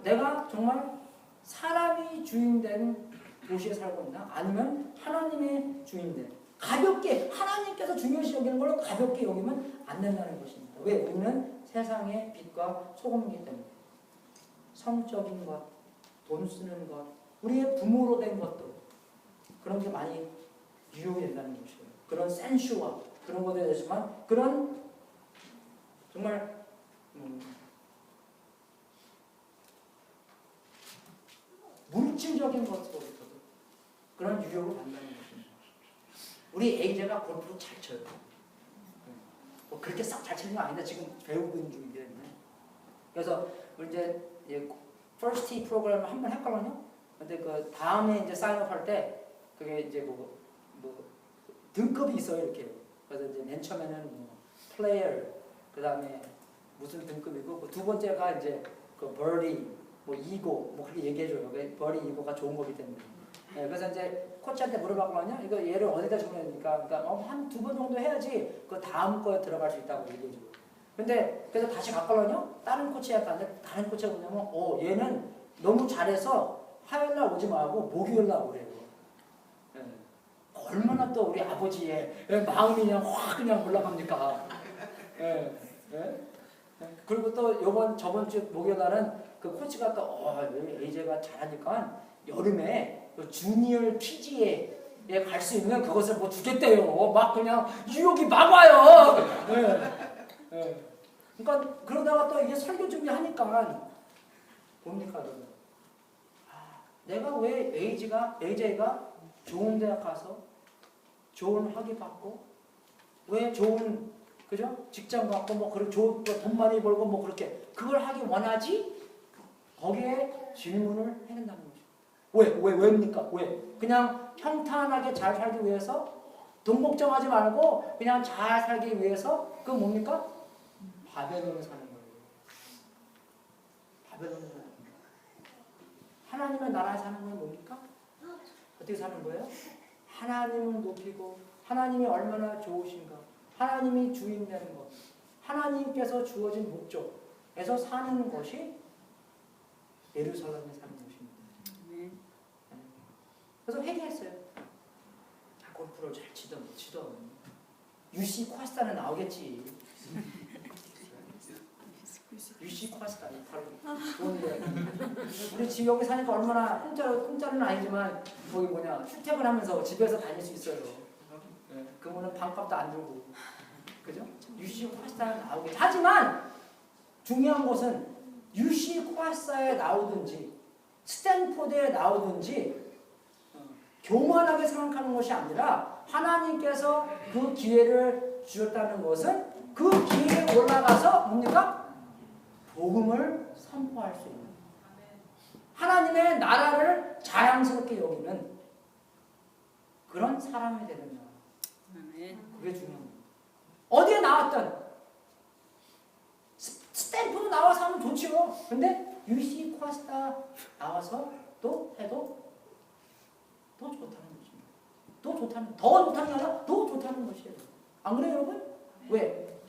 내가 정말 사람이 주인된 도시에 살고 있나? 아니면 하나님의 주인된 가볍게 하나님께서 중요시 여기는 걸로 가볍게 여기면 안 된다는 것입니다. 왜? 우리는 세상의 빛과 소금이기 때문에 성적인 것, 돈 쓰는 것, 우리의 부모로 된 것도 그런 게 많이 유혹이 된다는 것이에요. 그런 센슈와 그런 것에 대해서만 그런 정말 물질적인 것으로부터도 그런 유혹을 받는다는 것입니다. 우리 AJ가 골프를 잘 쳐요. 뭐 그렇게 싹 잘 치는 거 아닌데 지금 배우고 있는 중인데. 그래서 우리 이제 First Tee 프로그램을 한번 했거든요. 근데 그 다음에 이제 사인업할 때 그게 이제 뭐 등급이 있어요 이렇게. 그래서 이제 맨 처음에는 뭐 플레이어, 그 다음에 무슨 등급이고 그 두 번째가 이제 그 버디, 뭐 이고 뭐 그렇게 얘기해줘요. 버디 이고가 좋은 거기 때문에. 네, 그래서 이제 코치한테 물어봤거든요. 이거 얘를 어디다 적어야 됩니까? 그러니까 한 2번 정도 해야지 그 다음 거에 들어갈 수 있다고 얘기해줘요. 근데 그래서 다시 갔거든요. 다른 코치에 갔는데 다른 코치가 뭐냐면 얘는 너무 잘해서 화요일날 오지 말고 목요일날 오래요. 예. 얼마나 또 우리 아버지의 마음이 그냥 확 그냥 올라갑니까? 예. 예? 그리고 또 저번 주 목요일날은 그 코치가 또 AJ가 잘하니까 여름에 주니어 TG에 갈 수 있는 그것을 뭐 주겠대요. 막 그냥 유혹이 막 와요. 예. 예. 그러니까 그러다가 또 이게 설교 준비하니까 뭡니까 여러분? 내가 왜 AJ가 좋은 대학 가서 좋은 학위 받고 왜 좋은 그죠? 직장 받고 뭐 그런 좋은 돈 많이 벌고 뭐 그렇게 그걸 하기 원하지? 거기에 질문을 해야 된다는 거죠. 왜입니까? 왜? 그냥 평탄하게 잘 살기 위해서 돈 걱정하지 말고 그냥 잘 살기 위해서 그건 뭡니까? 바벨론을 사는 거예요. 바벨론을 사는 거예요. 하나님의 나라에 사는 건 뭡니까? 어떻게 사는 거예요? 하나님을 높이고 하나님이 얼마나 좋으신가 하나님이 주인 되는 것 하나님께서 주어진 목적에서 사는 것이 예루살렘에 사는 것입니다. 그래서 회개했어요. 골프를 잘 치던 못 치던 UC 퀘스타는 나오겠지. UC 퀘스타 바로 좋은데 우리 집 여기 사니까 얼마나 공짜는 아니지만 거기 출퇴근하면서 집에서 다닐 수 있어요. 그거는 반값도 안 들고 그죠? UC 퀘스타는 나오겠지. 하지만 중요한 것은 UC 퀘스타에 나오든지 스탠포드에 나오든지 교만하게 생각하는 것이 아니라 하나님께서 그 기회를 주셨다는 것은 그 기회에 올라가서 뭡니까? 복음을 선포할 수 있는 하나님의 나라를 자랑스럽게 여기는 그런 사람이 되는 거. 그게 중요한 거예요. 어디에 나왔든 스탠포드 나와서 하면 좋지요. 근데 UC 퀘스타 나와서 또 해도 더 좋다는 것입니다. 더 좋다는 게 아니라 더 좋다는 것이에요. 안 그래요, 여러분? 왜?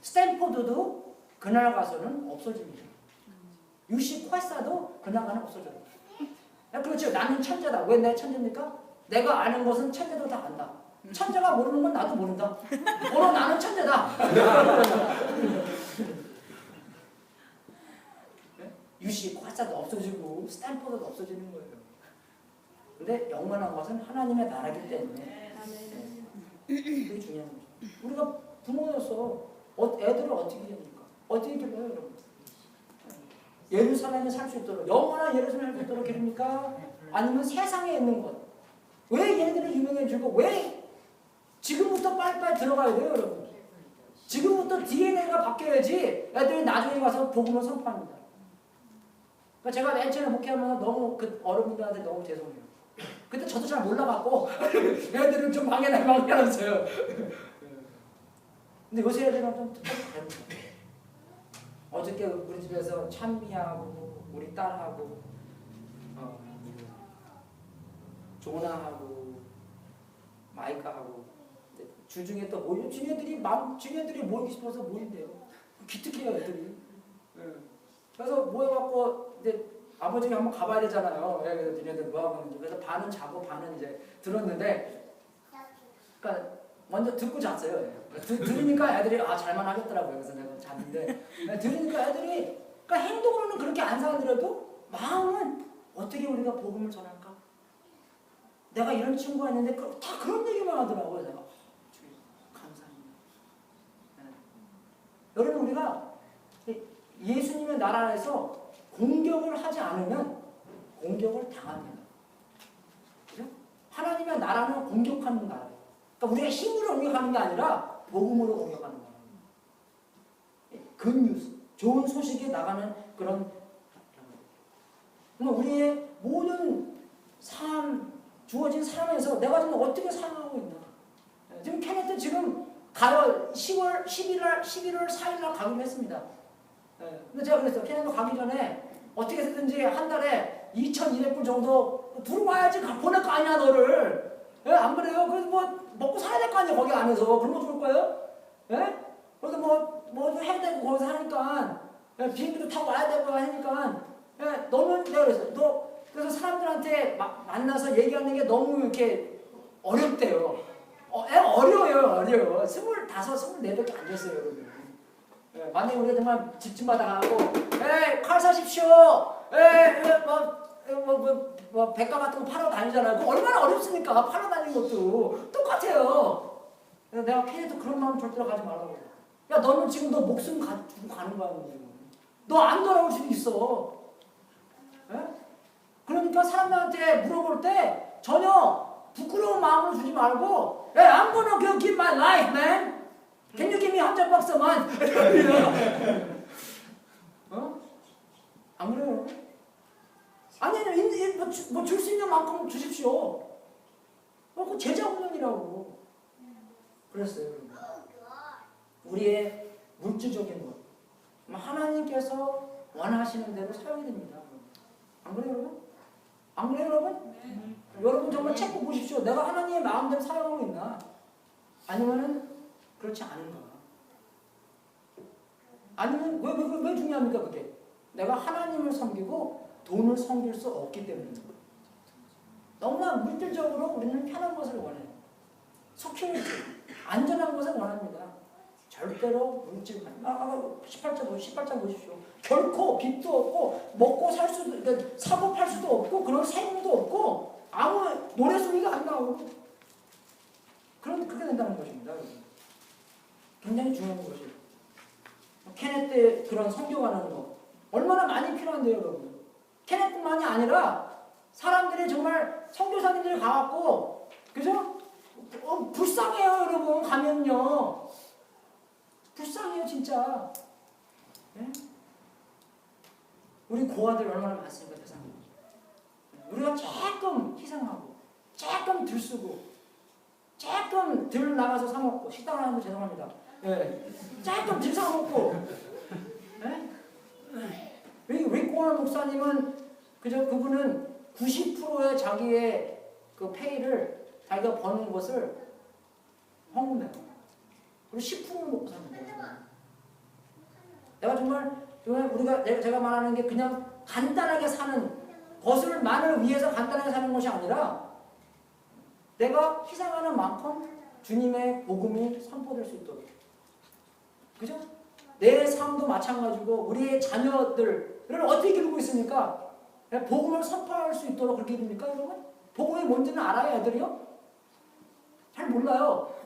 스탠포드도 그날 가서는 없어집니다. UC 퀘스타도 그날 가는 없어져요. 그렇죠. 나는 천재다. 왜 내 천재입니까? 내가 아는 것은 천재도 다 안다. 천재가 모르는 건 나도 모른다. 오늘 나는 천재다. UC 퀘스타도 없어지고 스탠포드도 없어지는 거예요. 근데 영원한 것은 하나님의 나라이기 때문에 그게 중요한 거죠. 우리가 부모로서 애들을 어떻게 됩니까? 어떻게 길러요, 여러분? 예루살렘에 살 수 있도록 영원한 예루살렘에 살 수 있도록 기릅니까? 아니면 세상에 있는 것? 왜 얘네들이 유명해지고 왜 지금부터 빨리빨리 들어가야 돼요, 여러분? 지금부터 DNA가 바뀌어야지 애들이 나중에 가서 복음을 선포합니다. 그러니까 제가 맨 처음에 목회하면서 너무 그 어른들한테 너무 죄송해요. 그때 저도 잘 몰라갖고 애들은 좀 망해놨어요. 근데 요새 애들은 좀 다릅니다. 어저께 우리 집에서 찬미하고 우리 딸하고 조나하고 마이카하고 주중에 또 모여 주녀들이 모이고 싶어서 모인대요. 기특해요 애들이. 그래서 모여갖고 이제 아버지가 한번 가봐야 되잖아요. 그래서 니네들 뭐하고 있는지. 그래서 반은 자고 반은 이제 들었는데 그러니까 먼저 듣고 잤어요. 들으니까 애들이 잘만 하겠더라고요. 그래서 내가 잤는데 들으니까 애들이 그러니까 행동으로는 그렇게 안 사는데도 마음은 어떻게 우리가 복음을 전할까? 내가 이런 친구가 있는데 다 그런 얘기만 하더라고요. 내가 감사합니다. 여러분 우리가 예수님의 나라에서 공격을 하지 않으면 공격을 당합니다. 그죠? 하나님의 나라는 공격하는 나라예요. 그러니까 우리가 힘으로 공격하는 게 아니라 복음으로 공격하는 거예요. 굿뉴스, 좋은 소식이 나가는 그런. 그러니까 우리의 모든 주어진 삶에서 내가 지금 어떻게 살아가고 있나. 지금 케네트 지금 가요 10월 4일날 가기로 했습니다. 근데 제가 그랬어요. 케네트 가기 전에 어떻게 해서든지 한 달에 2,200불 정도 들어와야지 보낼 거 아니야 너를. 안 그래요? 그래서 뭐 먹고 살아야 될 거 아니야 거기 안에서. 굶어 죽을 거예요? 그래서 뭐 뭐도 해야 되고 거기서 하니까 비행기도 타고 와야 되고 하니까 너는 내가 그래서 너 그래서 사람들한테 만나서 얘기하는 게 너무 이렇게 어렵대요. 어려워요. 25, 24밖에 안 됐어요, 여러분. 만약에 우리가 정말 집집마다 가고 칼 사십시오. 백과 같은 거 팔아 다니잖아요. 그거 얼마나 어렵습니까? 팔아 다니는 것도 똑같아요. 그래서 내가 걔네도 그런 마음 절대로 가지 말라고. 야, 너는 지금 너 목숨 주고 가는 거야, 지금. 너 안 돌아올 수도 있어. 그러니까 사람들한테 물어볼 때 전혀 부끄러운 마음을 주지 말고, I'm gonna give my life, man. Can you give me $100 a month? 안 그래요? 아니, 뭐 줄 수 있는 만큼 주십시오. 그 제자 훈련이라고. 그랬어요. 우리의 물질적인 것. 하나님께서 원하시는 대로 사용이 됩니다. 안 그래요, 여러분? 안 그래요, 여러분? 여러분 정말 체크 보십시오. 내가 하나님의 마음대로 사용하고 있나? 아니면은 그렇지 않은가? 아니면 왜 중요합니까, 그게? 내가 하나님을 섬기고 돈을 섬길 수 없기 때문입니다. 너무나 물질적으로 우리는 편한 것을 원해요. security, 안전한 것을 원합니다. 절대로 물질 18장 보십시오. 결코 빚도 없고 먹고 살 수도 사고 팔 수도 없고 그런 세금도 없고 아무 노래 소리가 안 나오고 그렇게 된다는 것입니다. 굉장히 중요한 것이에요. 케넷 그런 성경하는 거 얼마나 많이 필요한데요, 여러분. 케넷뿐만이 아니라 사람들이 정말 선교사님들이 가갖고 그죠? 불쌍해요, 여러분. 가면요. 불쌍해요, 진짜. 네? 우리 고아들 얼마나 많습니까, 세상에. 우리가 조금 희생하고, 조금 들쓰고, 조금 들 나가서 사먹고, 식당을 하는 거 죄송합니다. 네. 조금 들 사먹고, 네? 리코너 목사님은, 그분은 90%의 자기의 그 페이를 자기가 버는 것을 헌금해요. 그리고 10%를 먹고 사는 거예요. 내가 정말 제가 말하는 게 그냥 간단하게 사는 것을만을 위해서 간단하게 사는 것이 아니라 내가 희생하는 만큼 주님의 복음이 선포될 수 있도록. 그죠? 내 삶도 마찬가지고 우리의 자녀들을 어떻게 기르고 있습니까? 복음을 선포할 수 있도록 그렇게 기릅니까, 여러분? 복음이 뭔지는 알아요, 애들이요? 잘 몰라요.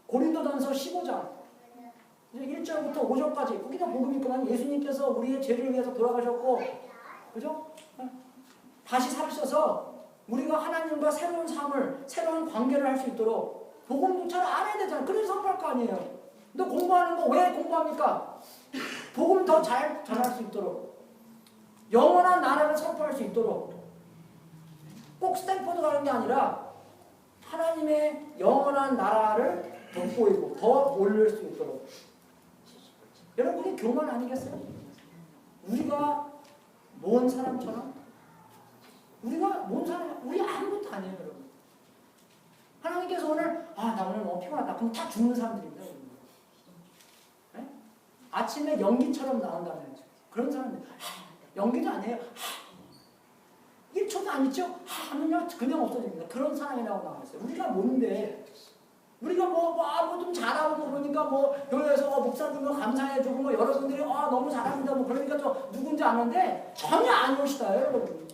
고린도전서 15장 1절부터 5절까지 거기다 복음이 있거든요. 예수님께서 우리의 죄를 위해서 돌아가셨고 그죠? 다시 살으셔서 우리가 하나님과 새로운 삶을 새로운 관계를 할 수 있도록 복음도 잘 알아야 되잖아요. 그래서 선포할 거 아니에요. 근데 공부하는 거 왜 공부합니까? 복음 더 잘 전할 수 있도록 영원한 나라를 선포할 수 있도록 꼭 스탠포드 가는 게 아니라 하나님의 영원한 나라를 돋보이고 더 올릴 수 있도록. 여러분이 교만 아니겠어요? 우리가 모은 사람처럼 우리가 모은 사람 우리 아무것도 아니에요, 여러분. 하나님께서 오늘 나 오늘 너무 피곤하다. 그럼 다 죽는 사람들입니다. 네? 아침에 연기처럼 나온다면 그런 사람들 연기도 아니에요. 1초도 안 있죠? 하면요 그냥 없어집니다. 그런 사람이라고 나와있어요. 우리가 뭔데? 우리가 좀 잘하고 보니까 교회에서 목사님 감사해주고 여러분들이 너무 잘합니다. 그러니까 또 누군지 아는데 전혀 안 오시다요, 여러분.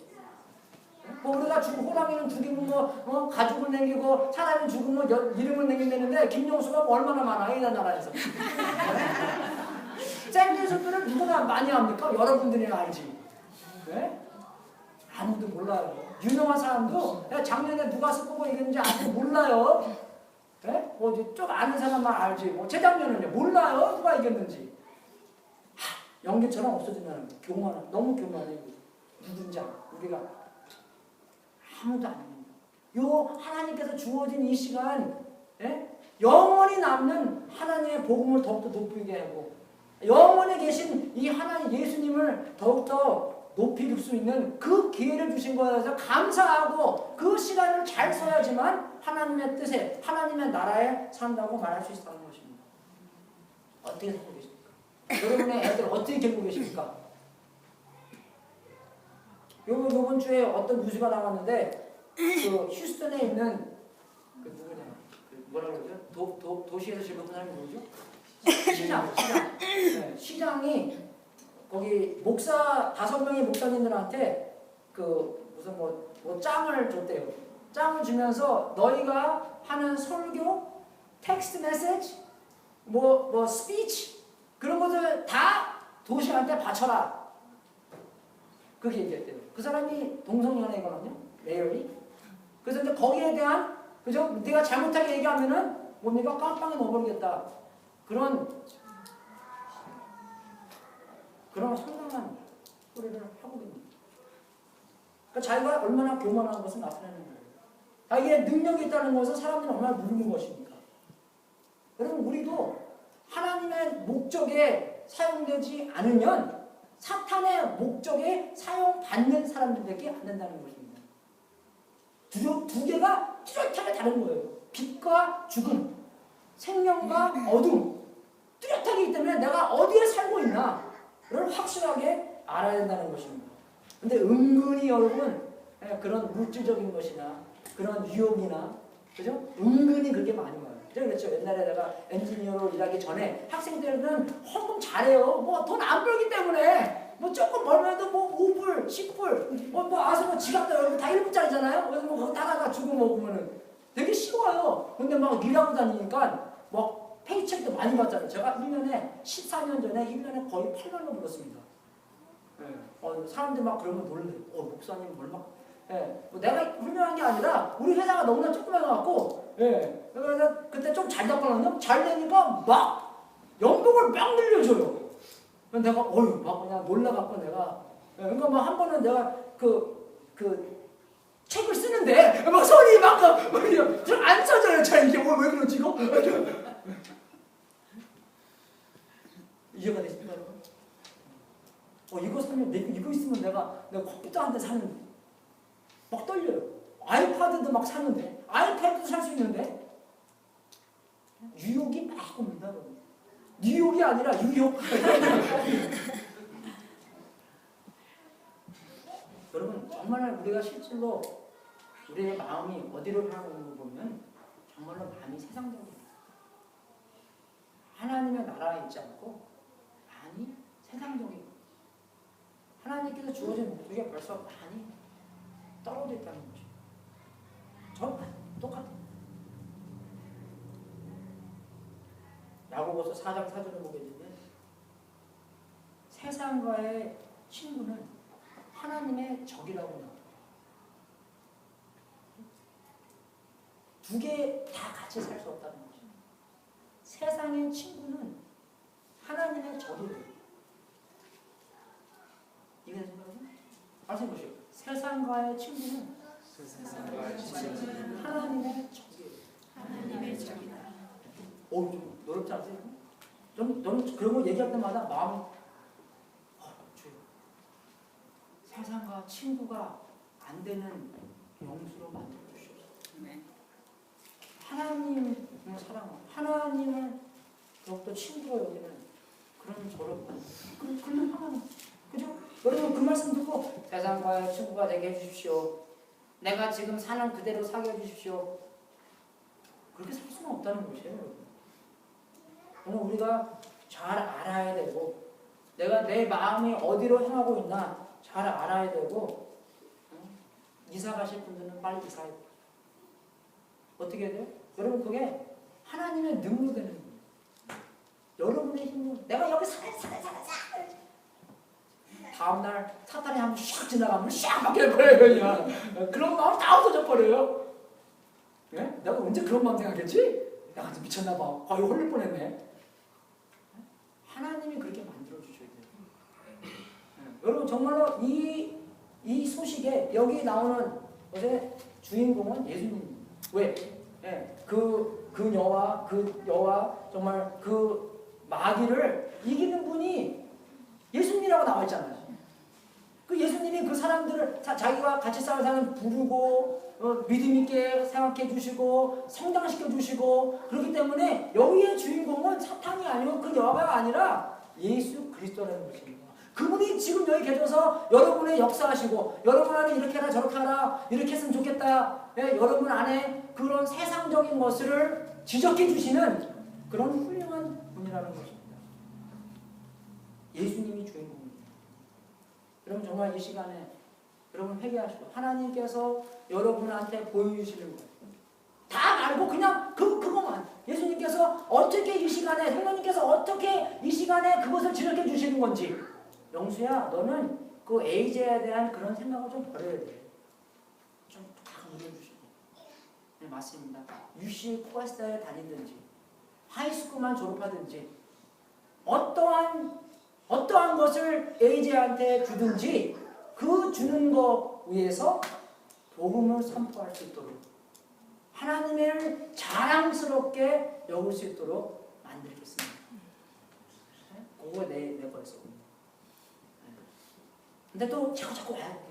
우리가 호랑이는 죽이고 가죽을 남기고 사람이 죽으면 이름을 남긴다는데 김용수가 얼마나 많아, 이 나라에서. 샌드위치들을 누구나 많이 합니까? 여러분들이나 알지. 네? 아무도 몰라요. 유명한 사람도 작년에 누가 스포고 이랬는지 아직 몰라요. 네? 좀 아는 사람만 알지. 재작년은요 몰라요. 누가 이겼는지. 연기처럼 없어지면 교만, 너무 교만해. 누군지 알아. 우리가 아무도 안 합니다. 요 하나님께서 주어진 이 시간, 영원히 남는 하나님의 복음을 더욱더 돋보이게 하고, 영원히 계신 이 하나님 예수님을 더욱더 높이 줄 수 있는 그 기회를 주신 거여서 감사하고 그 시간을 잘 써야지만 하나님의 뜻에, 하나님의 나라에 산다고 말할 수 있다는 것입니다. 어떻게 살고 계십니까? 여러분의 애들 어떻게 키우고 계십니까? 요번 주에 어떤 뉴스가 나왔는데 그 휴스턴에 있는 그 누구냐 그 뭐라 그러죠? 도시에서 제일 못한 사람이 누구죠? 시장. 네, 시장이 거기 목사 5명의 목사님들한테 그 무슨 뭐 짱을 줬대요. 짱을 주면서 너희가 하는 설교, 텍스트 메시지, 뭐 스피치 그런 것들 다 도시한테 바쳐라. 그렇게 얘기했대요. 그 사람이 동성연애거든요. 메이얼이. 그래서 이제 거기에 대한 그죠? 네가 잘못하게 얘기하면은 뭡니까? 깜빵에 넣어버리겠다. 그런 상당한 소리를 하고 있는 거예요. 그러니까 자기가 얼마나 교만한 것을 나타내는 거예요. 자기의 능력이 있다는 것은 사람들이 얼마나 모르는 것입니까? 여러분 우리도 하나님의 목적에 사용되지 않으면 사탄의 목적에 사용받는 사람들밖에 안 된다는 것입니다. 두 개가 뚜렷하게 다른 거예요. 빛과 죽음, 생명과 어둠. 뚜렷하기 때문에 내가 어디에 살고 있나를 확실하게 알아야 된다는 것입니다. 근데 은근히 여러분 그런 물질적인 것이나 그런 유혹이나 그죠? 은근히 그렇게 많이 와요. 그렇죠? 옛날에 내가 엔지니어로 일하기 전에 학생들은 헌금 잘해요. 뭐 돈 안 벌기 때문에 뭐 조금 벌면도 뭐 5불, 10불 뭐 와서 뭐 지갑도 여러분 다 1불짜리잖아요. 그래서 뭐 거기다가 주고 먹으면은 되게 쉬워요. 근데 막 일하고 다니니까 뭐 페이첵도 많이 받잖아요. 제가 1년에 14년 전에 1년에 거의 8만 원 벌었습니다. 네. 사람들 막 그러면 놀래요. 목사님 얼마? 예, 뭐 내가 훌륭한 게 아니라 우리 회사가 너무나 조그매갖고, 예, 그래서 그때 좀 잘 잡거든요. 잘 되니까 막 연봉을 막 늘려줘요. 그래서 내가 막 그냥 놀라갖고 내가, 예, 그러니까 막 한 번은 내가 그 책을 쓰는데 막 손이 막 안 써져요. 잘 이게 왜 그러지 이거? 이해가 되십니까, 여러분? 이거 사면 이거 있으면 내가 컴퓨터 한 대 사는데 막 떨려요. 아이패드도 막 사는데 아이패드도 살 수 있는데 유혹이 막 옵니다. 뉴욕이 아니라 유혹. 여러분 정말 우리가 실질로 우리의 마음이 어디로 향하는 거 보면 정말로 많이 세상적입니다. 하나님의 나라에 있지 않고 많이 세상적이고 하나님께서 주어진 목적에 벌써 많이 떨어져 있다는 거죠. 저는 똑같아요. 야고보서 4장 4절을 보게 되면 세상과의 친구는 하나님의 적이라고 나와요. 두 개 다 같이 살 수 없다는 거죠. 세상의 친구는 하나님의 적이래요. 이해되세요? 말씀해 보시오. 세상과의 친구는 하나님의 적이에요. 하나님의 적이다. 좀 어렵지 않으세요? 너는 그런 거 얘기할 때마다 마음이 주여, 세상과 친구가 안 되는 영수로 만들어 주시옵소서. 네. 하나님을 사랑하고 하나님을 더욱더 친구로 여기는 그런 저를 그런 하나님, 그죠? 여러분 그 말씀 듣고 세상과의 친구가 되게 해주십시오. 내가 지금 사는 그대로 사게 해주십시오. 그렇게 살 수는 없다는 것이에요, 여러분. 오늘 우리가 잘 알아야 되고 내가 내 마음이 어디로 향하고 있나 잘 알아야 되고 이사 가실 분들은 빨리 이사해야 돼요. 어떻게 해야 돼요? 여러분 그게 하나님의 능력이 되는 거예요. 여러분의 힘으로 내가 여기 살아 다음날 사탄이 한번 샥 지나가면 샥 바뀌어버려요. 그냥 그런 마음 다 없어져 버려요. 예? 내가 언제 그런 마음 생각했지? 내가 미쳤나 봐. 거의 홀릴 뻔했네. 하나님이 그렇게 만들어 주셔야 돼요. 여러분 정말로 이 소식에 여기 나오는 것의 주인공은 예수님입니다. 왜? 예, 그녀와 정말 그 마귀를 이기는 분이 예수님이라고 나와 있잖아요. 그 예수님이 그 사람들을 자기와 같이 싸울 사람 부르고 믿음 있게 생각해 주시고 성장시켜 주시고 그렇기 때문에 여기의 주인공은 사탄이 아니고 그 여가가 아니라 예수 그리스도라는 것입니다. 그분이 지금 여기 계셔서 여러분의 역사하시고 여러분 안에 이렇게 하라 저렇게 하라 이렇게 했으면 좋겠다. 여러분 안에 그런 세상적인 것을 지적해 주시는 그런 훌륭한 분이라는 것입니다. 예수님이 주인공입니다. 여러분 정말 이 시간에 여러분 회개하시고 하나님께서 여러분한테 보여주시는 것 다 말고 그냥 그것만 예수님께서 어떻게 이 시간에 성령님께서 어떻게 이 시간에 그것을 지적해 주시는 건지 영수야 너는 그 에이제에 대한 그런 생각을 좀 버려야 돼. 좀 가끔 올려주시고 네, 맞습니다. UC 코에스타에 다니든지 하이스쿨만 졸업하든지 어떠한 것을 에이제한테 주든지 그 주는 것 위에서 복음을 선포할 수 있도록 하나님을 자랑스럽게 여길 수 있도록 만들겠습니다. 그거 내 거였어. 근데 또 자꾸 와야 돼요.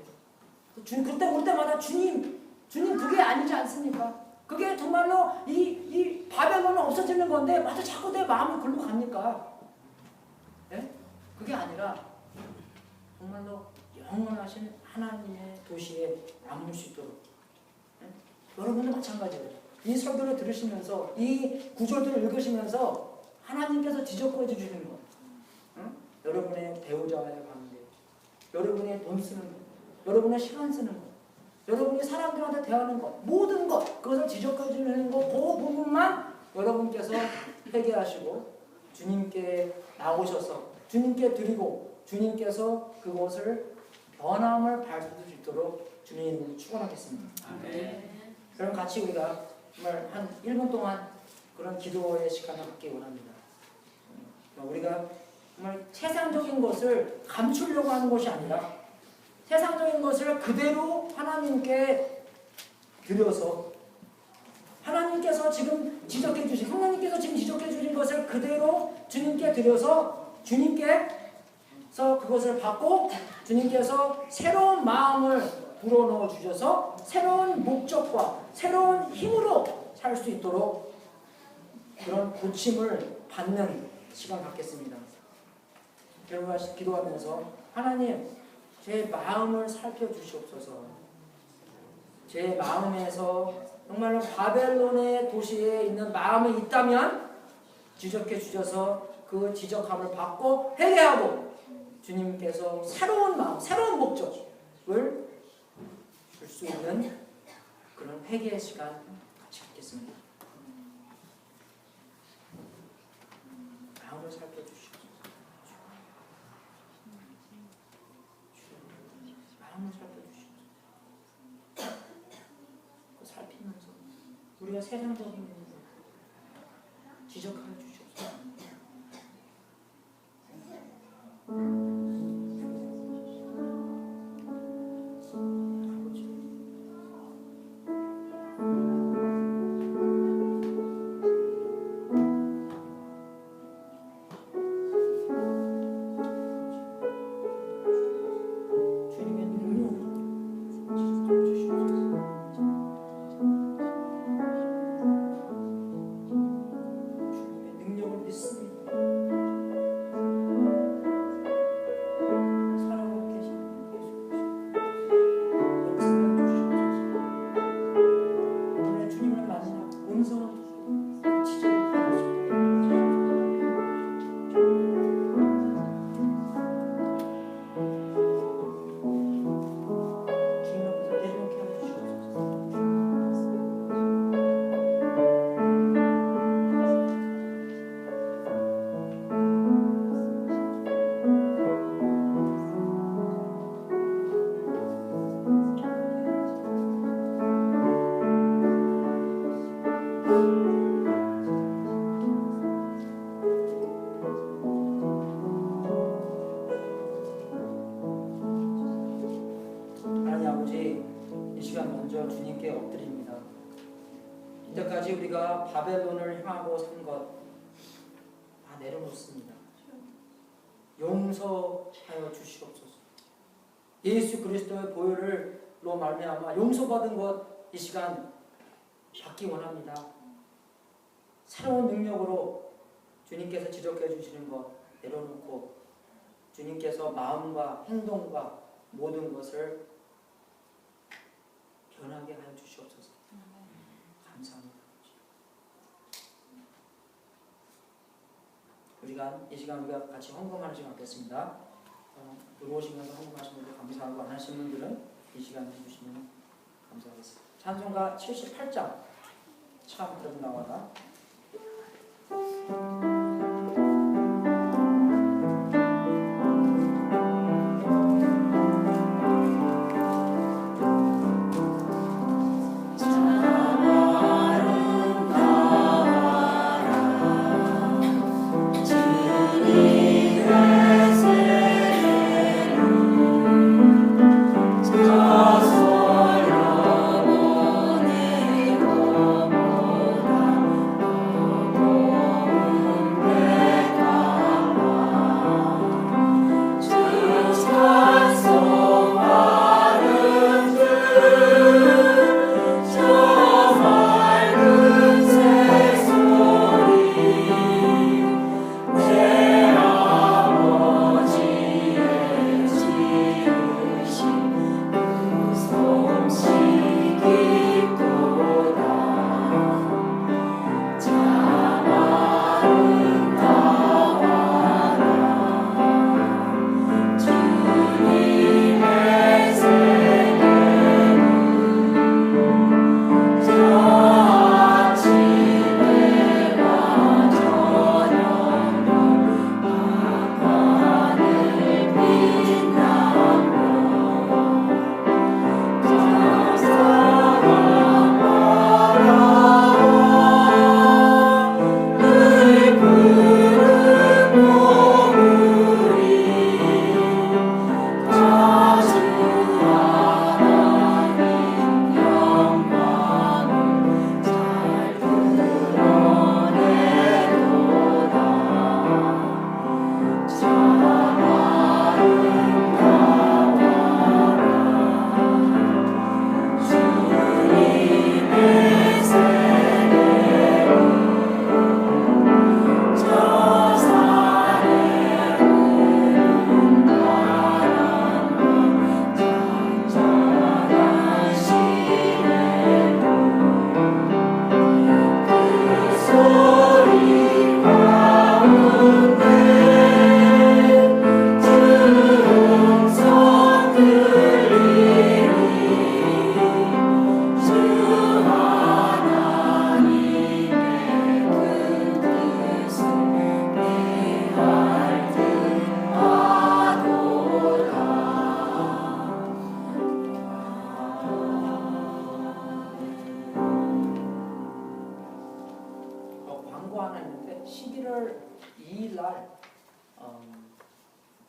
주님 그때 올 때마다 주님 그게 아니지 않습니까? 그게 정말로 이 바벨론은 없어지는 건데 맞아 자꾸 내 마음이 글로 갑니까? 네? 그게 아니라 정말로 영원하신 하나님의 도시에 남을 수 있도록 네? 여러분도 마찬가지예요. 이 설교를 들으시면서 이 구절들을 읽으시면서 하나님께서 지적해 주시는 것 응? 여러분의 배우자와의 관계 여러분의 돈 쓰는 것 여러분의 시간 쓰는 것 여러분이 사람들한테 대하는 것 모든 것 그것을 지적해 주는 것 그 부분만 여러분께서 회개하시고 주님께 나오셔서 주님께 드리고 주님께서 그것을 변함을 밟을 수 있도록 주님을 축원하겠습니다. 그럼 같이 우리가 정말 한 1분 동안 그런 기도의 시간을 갖기 원합니다. 우리가 정말 세상적인 것을 감추려고 하는 것이 아니라 세상적인 것을 그대로 하나님께 드려서 하나님께서 지금 지적해 주신 성령님께서 지금 지적해 주신 것을 그대로 주님께 드려서 주님께서 그것을 받고 주님께서 새로운 마음을 불어넣어 주셔서 새로운 목적과 새로운 힘으로 살 수 있도록 그런 고침을 받는 시간 갖겠습니다. 여러분 기도하면서 하나님 제 마음을 살펴주시옵소서. 제 마음에서 정말로 바벨론의 도시에 있는 마음이 있다면 지적해 주셔서 그 지적함을 받고 회개하고 주님께서 새로운 마음, 새로운 목적을 줄 수 있는 그런 회개의 시간 같이 갖겠습니다. 마음을 살펴주시옵소서. 마음을 살펴주시옵소서. 살피면서 우리가 세상적인 면을 지적하여 주시옵소서. 주님께 엎드립니다. 이때까지 우리가 바벨론을 향하고 산 것 다 내려놓습니다. 용서하여 주시옵소서. 예수 그리스도의 보혈로 말미암아 용서받은 것 이 시간 받기 원합니다. 새로운 능력으로 주님께서 지적해 주시는 것 내려놓고 주님께서 마음과 행동과 모든 것을 변하게 하여 주시옵소서. 감사합니다. 이 시간 우리가 같이 헌금하는 시간 갖겠습니다. 들어오시면서 헌금하시는 분들 감사하고 안 하시는 분들은 이 시간 해주시면 감사하겠습니다. 찬송가 78장 참 그런 나와라.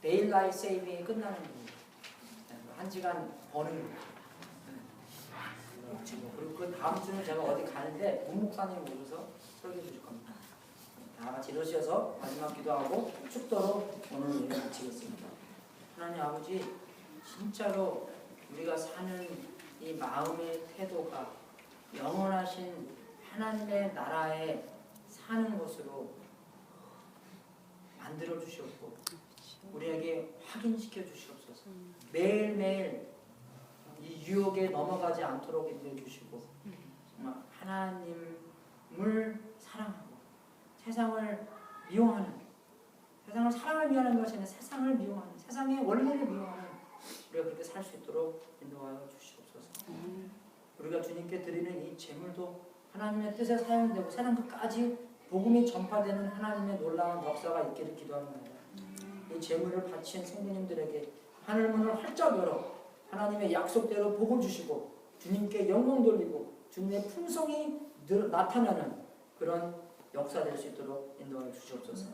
데일라이트 세이빙이 끝나는 겁니다. 1시간 버는 거예요. 그리고 그 다음 주는 제가 어디 가는데 문목사님 오셔서 설교해 주실 겁니다. 다 같이 일어서셔서 마지막 기도하고 축도로 오늘 예배 마치겠습니다. 하나님 아버지, 진짜로 우리가 사는 이 마음의 태도가 영원하신 하나님의 나라에 사는 것으로 만들어 주시옵고 우리에게 확인시켜 주시옵소서. 매일매일 이 유혹에 넘어가지 않도록 인도해 주시고 정말 하나님을 사랑하고 세상을 미워하는, 세상을 사랑을 미워하는 것이 아니라 세상을 미워하는, 세상의 원리를 미워하는 우리가 그렇게 살 수 있도록 인도하여 주시옵소서. 우리가 주님께 드리는 이 제물도 하나님의 뜻에 사용되고 세상 끝까지 복음이 전파되는 하나님의 놀라운 역사가 있기를 기도합니다. 이 제물을 바친 성도님들에게 하늘문을 활짝 열어 하나님의 약속대로 복을 주시고 주님께 영광 돌리고 주님의 풍성이 나타나는 그런 역사 될 수 있도록 인도하여 주시옵소서.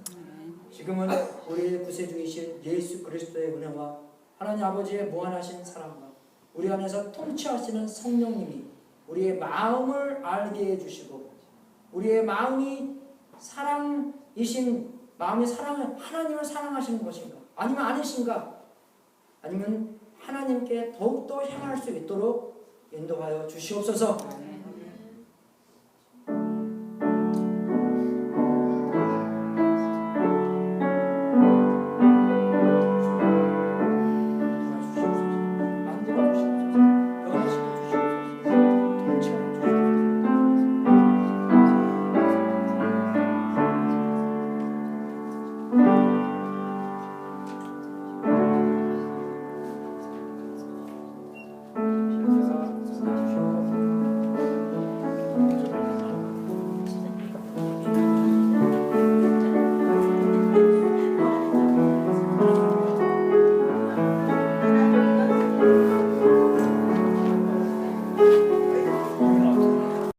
지금은 우리의 구세주이신 예수 그리스도의 은혜와 하나님 아버지의 무한하신 사랑과 우리 안에서 통치하시는 성령님이 우리의 마음을 알게 해주시고 우리의 마음이 사랑이신 마음이 하나님을 사랑하시는 것인가 아니면 아니신가 아니면 하나님께 더욱더 향할 수 있도록 인도하여 주시옵소서.